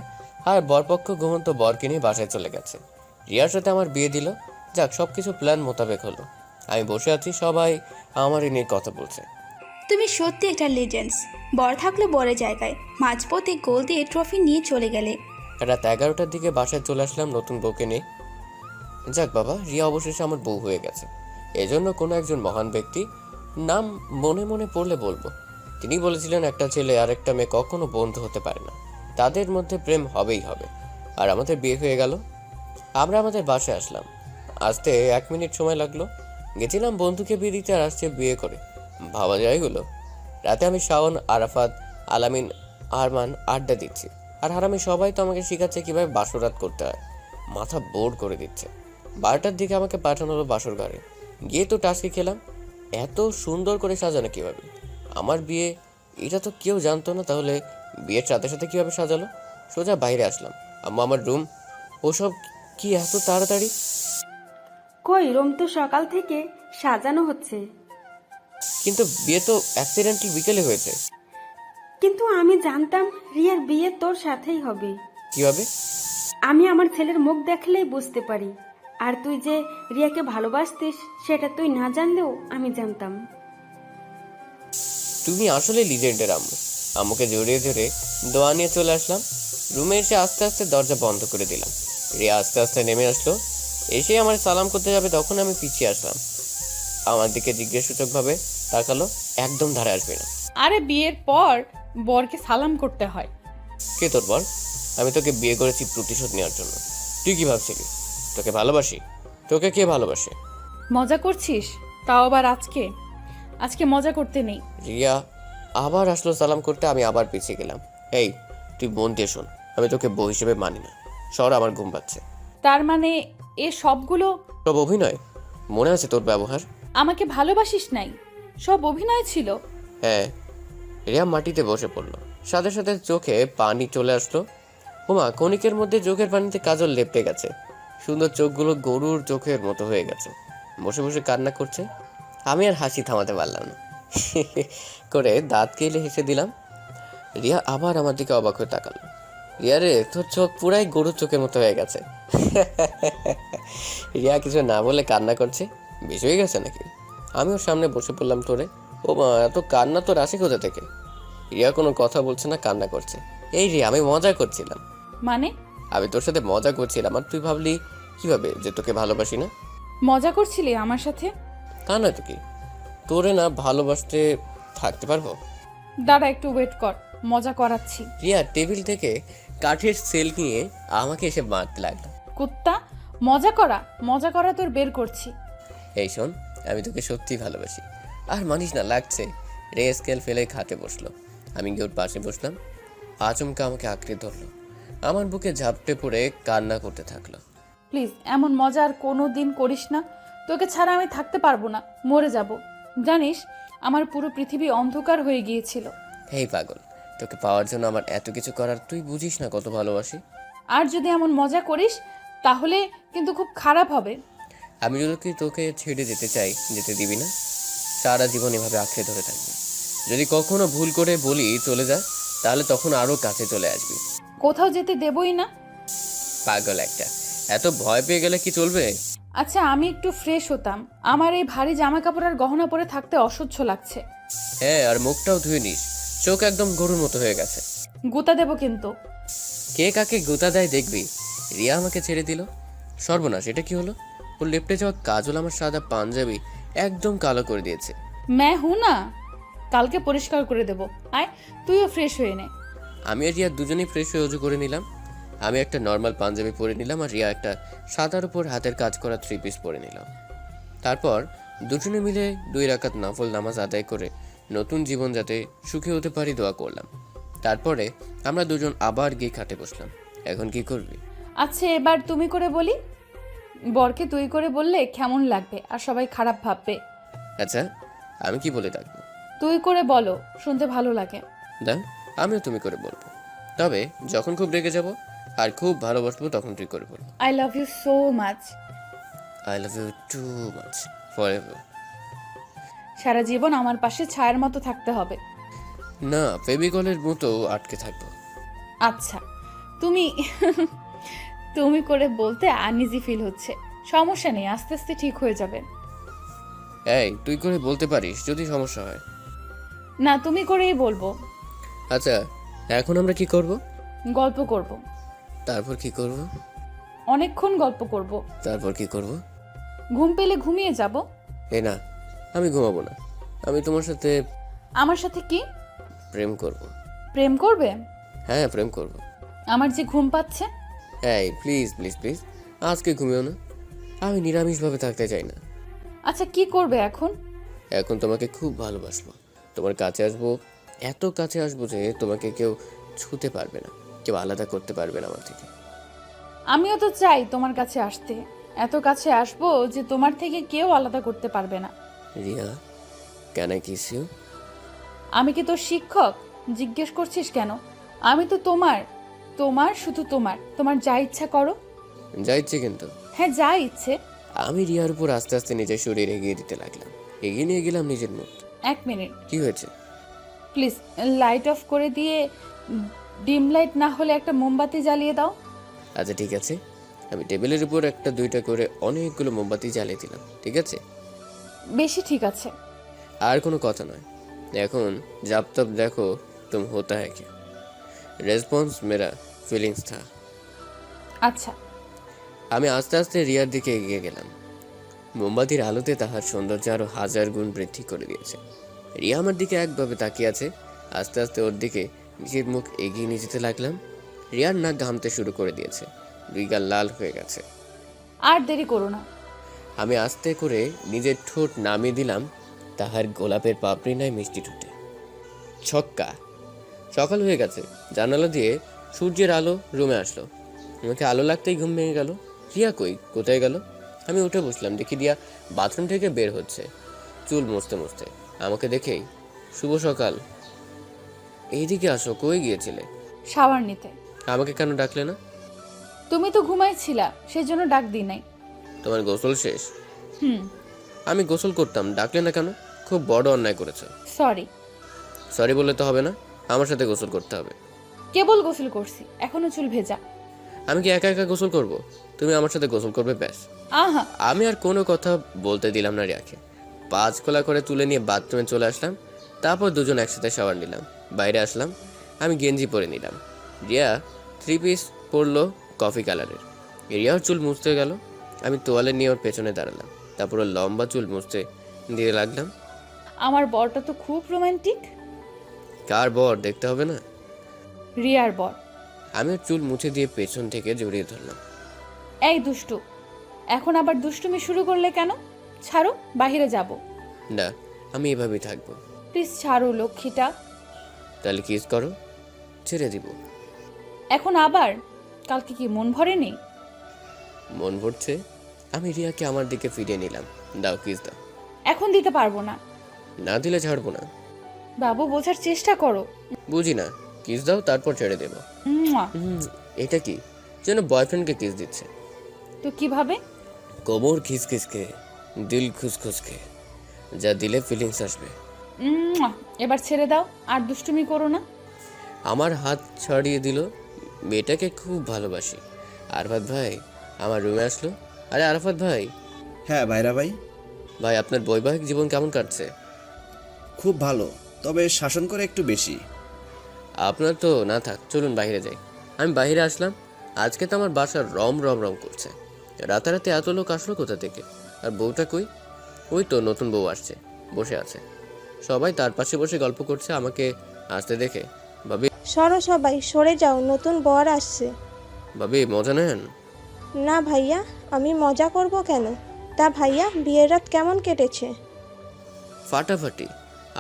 আর বরপক্ষ ঘুমন্ত বরকে নিয়ে বাসায় চলে গেছে। রিয়ার সাথে আমার বিয়ে দিল। যাক, সব কিছু প্ল্যান মোতাবেক হলো। আমি বসে আছি, সবাই আমারই নিয়ে কথা বলছে। তুমি সত্যি একটা লেজেন্ডস। বর থাকলো বরের জায়গায়, মাঝপথে গোল দিয়ে ট্রফি নিয়ে চলে গেলে। রাত 11টার দিকে বাসায় চলে আসলাম নতুন বউকে নিয়ে। যাক বাবা, রিয়া অবশেষে আমার বউ হয়ে গেছে। এজন্য কোনো একজন মহান ব্যক্তি নাম মনে মনে পড়লে বলবো। তিনি বলেছিলেন একটা ছেলে আর একটা মেয়ে কখনো বন্ধু হতে পারে না, তাদের মধ্যে প্রেম হবেই হবে। আর আমাদের বিয়ে হয়ে গেল। আমরা আমাদের বাসায় আসলাম। আসতে 1 মিনিট সময় লাগলো। গেছিলাম বন্ধুকে বিয়ে দিতে, আর আসছে বিয়ে করে। ভাবা যায় এগুলো। রাতে আমি শাওন, আরাফাত, আলামিন, আরমান আড্ডা দিচ্ছি। আর হারামি সবাই তো আমাকে শেখাচ্ছে কীভাবে বাসরাত করতে হয়। মাথা বোর করে দিচ্ছে। 12টার দিকে আমাকে পাঠানো হলো বাসর ঘরে। গিয়ে তো টাস্কি খেলাম। এত সুন্দর করে সাজানো কীভাবে? আমার বিয়ে, এটা তো কেউ জানতো না। তাহলে বিয়ের সাথে সাথে কীভাবে সাজালো? সোজা বাইরে আসলাম। আম্মা, আমার রুম, ওসব কি এত তাড়াতাড়ি? কই, রুম তো সকাল থেকে সাজানো হচ্ছে। কিন্তু বিয়ে তো অ্যাক্সিডেন্টালি বিকেলে হয়েছে। কিন্তু আমি জানতাম রিয়ার বিয়ে তোর সাথেই হবে। কীভাবে? আমি আমার ছেলের মুখ দেখলেই বুঝতে পারি। আর তুই যে রিয়াকে ভালোবাসতিস সেটা তুই না জানলেও আমি জানতাম। তুমি আসলে লিজেন্ডের আম্মু। আম্মুকে জড়িয়ে ধরে দোয়া নিয়ে চলে আসলাম। রুমে এসে আস্তে আস্তে দরজা বন্ধ করে দিলাম। রিয়া আস্তে আস্তে নেমে আসলো। এসে আমার সালাম করতে যাবে, তখন আমি পিছিয়ে আসলাম। আমার দিকে জিজ্ঞাসাসূচকভাবে তাকালো। একদম ধারে আসবে না। আরে বিয়ের পর বরকে সালাম করতে হয়। কে তোর বল? আমি তোকে বিয়ে করেছি প্রতিশোধ নেওয়ার জন্য। তুই কি ভাবছিলি তোকে ভালোবাসি? তোকে কে ভালোবাসে? মজা করছিস? তাও আবার আজকে? আজকে মজা করতে নেই। রিয়া আবার আসলো সালাম করতে। আমি আবার পিছিয়ে গেলাম। এই, তুই মন দিয়ে শোন, আমি তোকে বউ হিসেবে মানি না। সর, আমার ঘুম পাচ্ছে। তার মানে এ সবগুলো সব অভিনয়? মনে আছে তোর ব্যবহার? আমাকে ভালোবাসিস নাই, সব অভিনয় ছিল। হ্যাঁ। রিয়া মাটিতে বসে পড়লো। সাথে সাথে চোখে পানি চলে আসলো। ওমা, কণিকের মধ্যে চোখের পানিতে কাজল লেপটে গেছে। সুন্দর চোখগুলো গরুর চোখের মতো হয়ে গেছে। বসে বসে কান্না করছে। আমি আর হাসি থামাতে পারলাম না। করে দাঁত কেলে হেসে দিলাম। রিয়া আবার আমার দিকে অবাক হয়ে তাকালো। রিয়া রে, তোর চোখ পুরাই গরুর চোখের মতো হয়ে গেছে। রিয়া কিছু না বলে কান্না করছে। বেশি হয়ে গেছে নাকি? আমি ওর সামনে বসে পড়লাম তোরে। ও মা, এত কান্না তোর আসে কোথা থেকে? রিয়া কোনো কথা বলছে না, কান্না করছে। এই রে, আমি মজা করছিলাম। মানে? আমি তোর সাথে মজা করছিলাম, আর তুই ভাবলি কিভাবে যে তোকে ভালোবাসি না? মজা করছিলি আমার সাথে? তা নয় তো কি, তোরে না ভালোবাসতে থাকতে পারবো? দাঁড়া, একটু ওয়েট কর, মজা করাচ্ছি। রিয়া টেবিল থেকে কাঠের সেল নিয়ে আমাকে এসে মারতে লাগলো। কুত্তা, মজা করা তোর বের করছি। এই শোন, আমি তোকে সত্যি ভালোবাসি। আর মানিস না, লাগছে। রে স্কেল ফেলে খাটে বসলো। আমি গিয়ে ওর পাশে বসলাম। আচমকা আমাকে আঁকড়ে ধরলো। আমার বুকে ঝাপটে পড়ে কান্না করতে থাকলো। প্লিজ, এমন মজা আর কোনো দিন করিস না। তোকে ছাড়া আমি থাকতে পারবো না, মরে যাব। জানিস, আমার পুরো পৃথিবী অন্ধকার হয়ে গিয়েছিল। হেই পাগল, তোকে পাওয়ার জন্য আমার এত কিছু করার, তুই বুঝিস না কত ভালোবাসি। আর যদি এমন মজা করিস তাহলে কিন্তু খুব খারাপ হবে। আমি যদি তোকে ছেড়ে যেতে চাই, যেতে দিবি না। সারা জীবন এভাবে আঁকড়ে ধরে থাকবি। যদি কখনো ভুল করে বলি চলে যা, তাহলে তখন আরো কাছে চলে আসবি। কোথাও যেতে দেবই না। পাগল একটা, এত ভয় পেয়ে গেলে কি চলবে? আচ্ছা, আমি একটু ফ্রেশ হতাম। আমার এই ভারী জামা কাপড় আর গহনা পরে থাকতে অসহ্য লাগছে। হ্যাঁ, আর মুখটাও ধুয়ে নিস, চোখ একদম গরুর মতো হয়ে গেছে। গুতা দেবো কিন্তু। কে কাকে গুতা দেয় দেখবি। রিয়া আমাকে ছেড়ে দিল। সর্বনাশ, এটা কি হলো? ওর লেপটে যাওয়া কাজল আমার সাদা পাঞ্জাবি একদম কালো করে দিয়েছে। না, কালকে পরিষ্কার করে দেবো। আয়, তুইও ফ্রেশ হয়ে নে। আমি আর রিয়া দুজনেই ফ্রেশ হয়ে অজু করে নিলাম। আমি একটা নর্মাল পাঞ্জাবি পরে নিলাম, আর রিয়া একটা সাদার উপর হাতের কাজ করা 3 পিস পরে নিলাম। তারপর দুজনে মিলে 2 রাকাত নফল নামাজ আদায় করে নতুন জীবন যাতে সুখে হতে পারি দোয়া করলাম। তারপরে আমরা দুজন আবার গিয়ে খাটে বসলাম। এখন কি করবি? আচ্ছা, এবার তুমি করে বলি। বরকে তুই করে বললে কেমন লাগবে আর সবাই খারাপ ভাববে। আচ্ছা, আমি কি বলে ডাকবো? তুই করে বলো, শুনতে ভালো লাগে। দা, আমিও তুমি করে বলবো। তবে যখন খুব রেগে যাব আর খুব ভালোবাসবো তখন তুই করে বলবো। I love you so much. I love you too much forever. সারা জীবন আমার পাশে ছায়ার মতো থাকতে হবে। না, ফেভিকলের মতো আটকে থাকবো। আচ্ছা, তুমি তুমি করে বলতে আনইজি ফিল হচ্ছে। সমস্যা নেই, আস্তে আস্তে ঠিক হয়ে যাবে। এই, তুই করে বলতে পারিস যদি সমস্যা হয়। না, তুমি করেই বলবো। আচ্ছা, এখন আমরা কি করব? গল্প করব, তারপর কি করব? অনেকক্ষণ গল্প করব। তারপর কি করব? ঘুম পেলে ঘুমিয়ে যাব। এই না, আমি ঘুমাবো না। আমি তোমার সাথে আমার সাথে কি প্রেম করব। প্রেম করবে? হ্যাঁ, প্রেম করব। আমার যে ঘুম পাচ্ছে। এই প্লিজ প্লিজ প্লিজ, আজকে ঘুমিও না। আমি নিরামিষভাবে থাকতে চাই না। আচ্ছা, কি করবে এখন? এখন তোমাকে খুব ভালোবাসবো। তোমার কাছে আসবো, এত কাছে আসবো যে তোমাকে কেউ ছুতে পারবে না, কেউ আলাদা করতে পারবে না আমার থেকে। আমিও তো চাই তোমার কাছে আসতে, এত কাছে আসবো যে তোমার থেকে কেউ আলাদা করতে পারবে না। Riya, can I kiss you? আমি কি তোর শিক্ষক? জিজ্ঞেস করছিস কেন? আমি তো তোমার, তোমার শুধু তোমার, তোমার যা ইচ্ছা করো। যা ইচ্ছে কিন্তু। হ্যাঁ, যা ইচ্ছে। আমি রিয়ার উপর আস্তে আস্তে নিজের শরীর এগিয়ে দিতে লাগলাম, এগিয়ে নিয়ে গেলাম নিজের মুখ। এক মিনিট কি হয়েছে? প্লিজ, লাইট অফ করে দিয়ে, ডিম লাইট না হলে একটা মোমবাতি জ্বালিয়ে দাও। আচ্ছা ঠিক আছে, আমি টেবিলের উপর একটা দুইটা করে অনেকগুলো মোমবাতি জ্বালিয়ে দিলাম। ঠিক আছে? বেশি ঠিক আছে। আর কোনো কথা নয়। এখন जब तब देखो तुम होता है क्या, রেসপন্স মেরা ফিলিংস থা। আচ্ছা। আমি আস্তে আস্তে রিয়ার দিকে এগিয়ে গেলাম। মোমবাতির আলোতে তাহার সৌন্দর্য আরো 1000 গুণ বৃদ্ধি করে দিয়েছে। রিয়া আমার দিকে একভাবে তাকিয়ে আছে। আস্তে আস্তে ওর দিকে নিজের মুখ এগিয়ে নিয়ে যেতে লাগলাম। রিয়ার নাক ঘামতে শুরু করে দিয়েছে, দুই গাল লাল হয়ে গেছে। আর দেরি করো না। আমি আস্তে করে নিজের ঠোঁট নামিয়ে দিলাম তাহার গোলাপের পাপড়ি নাই মিষ্টি ঠোঁটে। ছক্কা! সকাল হয়ে গেছে। জানালা দিয়ে সূর্যের আলো রুমে আসলো। আমাকে আলো লাগতেই ঘুম ভেঙে গেল। রিয়া কই, কোথায় গেল? আমি উঠে বসলাম, দেখি রিয়া বাথরুম থেকে বের হচ্ছে, চুল মুছতে মুছতে। আমাকে দেখেই, শুভ সকাল, এইদিকে আসো, কই গিয়েছিলে? শাওয়ার নিতে। আমাকে কেন ডাকলে না? তুমি তো ঘুমাইছিলা, সেজন্য ডাক দিই নাই। তোমার গোসল শেষ? হুম। আমি গোসল করতাম, ডাকলে না কেন? খুব বড় অন্যায় করেছো। সরি। সরি বললে তো হবে না, আমার সাথে গোসল করতে হবে। কেবল গোসল করছি, এখনো চুল ভেজা। আমি কি একা একা গোসল করব? তুমি আমার সাথে গোসল করবে, ব্যাস। আহা। আমি আর কোনো কথা বলতে দিলাম না রিয়াকে। 5 খোলা করে তুলে নিয়ে বাথরুমে চলে আসলাম। তারপর দুজন একসাথে শাওয়ার নিলাম। বাইরে আসলাম, আমি গেঞ্জি পরে নিলাম। রিয়া 3 পিস পরলো কফি কালারের। রিয়ার চুল মুছতে গেল, আমি তোয়ালে নিয়ে ওর পেছনে দাঁড়ালাম। তারপর ওর লম্বা চুল মুছতে দিয়ে লাগলাম। আমার বরটা তো খুব রোমান্টিক। কার বর দেখতে হবে না? রিয়ার বর। আমি ওর চুল মুছে দিয়ে পেছন থেকে জড়িয়ে ধরলাম। এই দুষ্টু, এখন আবার দুষ্টুমি শুরু করলে কেন? ছাড়ো, বাইরে যাব। না, আমি এভাবেই থাকবো। প্লিজ ছাড়ো লক্ষ্মীটা। তাহলে কিস করো, ছেড়ে দিব। এখন আবার? কালকে কি মন ভরেনি? মন ভরছে। আমি রিয়াকে আমার দিকে ফিরিয়ে নিলাম। দাও, কিস দাও। এখন দিতে পারবো না। না দিলে ছাড়বো না। বাবু, বোঝার চেষ্টা করো। বুঝি না, কিস দাও তারপর ছেড়ে দেবো। মুয়া। এটা কি যেন বয়ফ্রেন্ডকে কিস দিচ্ছে। তো কিভাবে? কোমর খিসখিসকে, দিল খুসখুসকে, যা দিলে ফিলিংস আসবে। মুয়া। এবার ছেড়ে দাও, আর দুষ্টুমি করো না। আমার হাত ছাড়িয়ে দিল। মেয়েটাকে খুব ভালোবাসি। আরাফাত ভাই আমার রুমে আসলো। আরে আরাফাত ভাই। হ্যাঁ ভাইরা ভাই। ভাই, আপনার বৈবাহিক জীবন কেমন কাটছে? খুব ভালো, তবে শাসন করে একটু বেশি। আপনার তো না থাক, চলুন বাইরে যাই। আমি বাইরে আসলাম। আজকে তো আমার বাসা রম রম রম করছে। রাতারাতি এত লোক আসলো কোথা থেকে? আর বউটা কই? ওই তো নতুন বউ আসছে, বসে আছে। সবাই তার পাশে বসে গল্প করছে। আমাকে আসতে দেখে ভাবি, সরো সবাই, সরে যাও, নতুন বর আসছে। ভাবি মজা নেন। না ভাইয়া, আমি মজা করব কেন? তা ভাইয়া, বিয়ের রাত কেমন কেটেছে? ফাটাফাটি।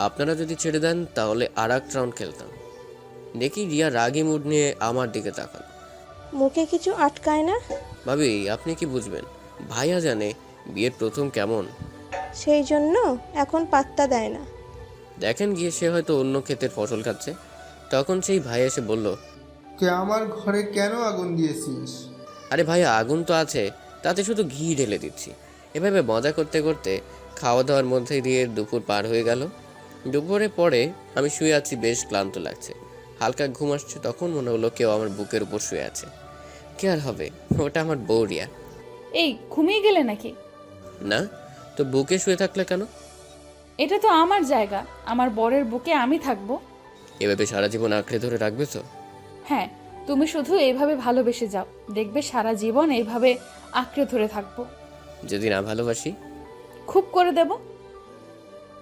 আপনারা যদি ছেড়ে দেন তাহলে আর এক রাউন্ড খেলতাম। দেখি রিয়া রাগি মুড নিয়ে আমার দিকে তাকান। মুখে কিছু আটকায় না? ভাবি, আপনি কি বুঝবেন? ভাইয়া জানে বিয়ের প্রথম কেমন। সেই জন্য এখন পাত্তা দেয় না। দেখেন গিয়ে সে হয়তো অন্য ক্ষেতের ফসল খাচ্ছে। তখন সেই ভাই এসে বলল, কে আমার ঘরে কেন আগুন দিয়েছিস? আরে ভাইয়া আগুন তো আছে, তাতে শুধু ঘি ঢেলে দিচ্ছি। এভাবে মজা করতে করতে খাওয়া দাওয়ার মধ্যে দিয়ে দুপুর পার হয়ে গেল। দুপুরে পরে আমি শুয়ে আছি, বেশ ক্লান্ত লাগছে, হালকা ঘুম আসছে। তখন মনে হলো কেউ আমার বুকের উপর শুয়ে আছে। কে আর হবে, ওটা আমার বউ রিয়া। এই ঘুমিয়ে গেলে নাকি? না তো বুকে শুয়ে থাকলে কেন? এটা তো আমার জায়গা, আমার বরের বুকে আমি থাকবো। এভাবে সারা জীবন আঁকড়ে ধরে রাখবে তো? হ্যাঁ, তুমি শুধু এইভাবে ভালোবেসে যাও, দেখবে সারা জীবন এইভাবে আঁকড়ে ধরে থাকবো। যদি না ভালোবাসি? খুব করে দেব।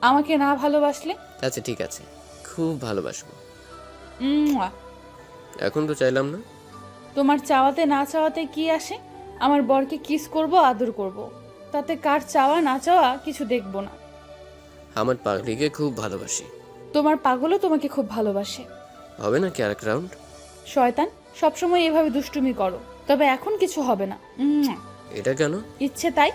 আমাকে না ভালোবাসলে? আচ্ছা ঠিক আছে, খুব ভালোবাসবো। মুয়া। এখন তো চাইলাম না। তোমার চাওয়াতে না চাওয়াতে কি আসে? আমার বরকে কিস করব, আদর করব, তাতে কার চাওয়া না চাওয়া কিছু দেখব না। আমার পাগলিকে খুব ভালোবাসি। তোমার পাগলও তোমাকে খুব ভালোবাসে। হবে না কি আর এক রাউন্ড? শয়তান, সবসময় এভাবে দুষ্টুমি করো, তবে এখন কিছু হবে না। এটা কেন? ইচ্ছে তাই।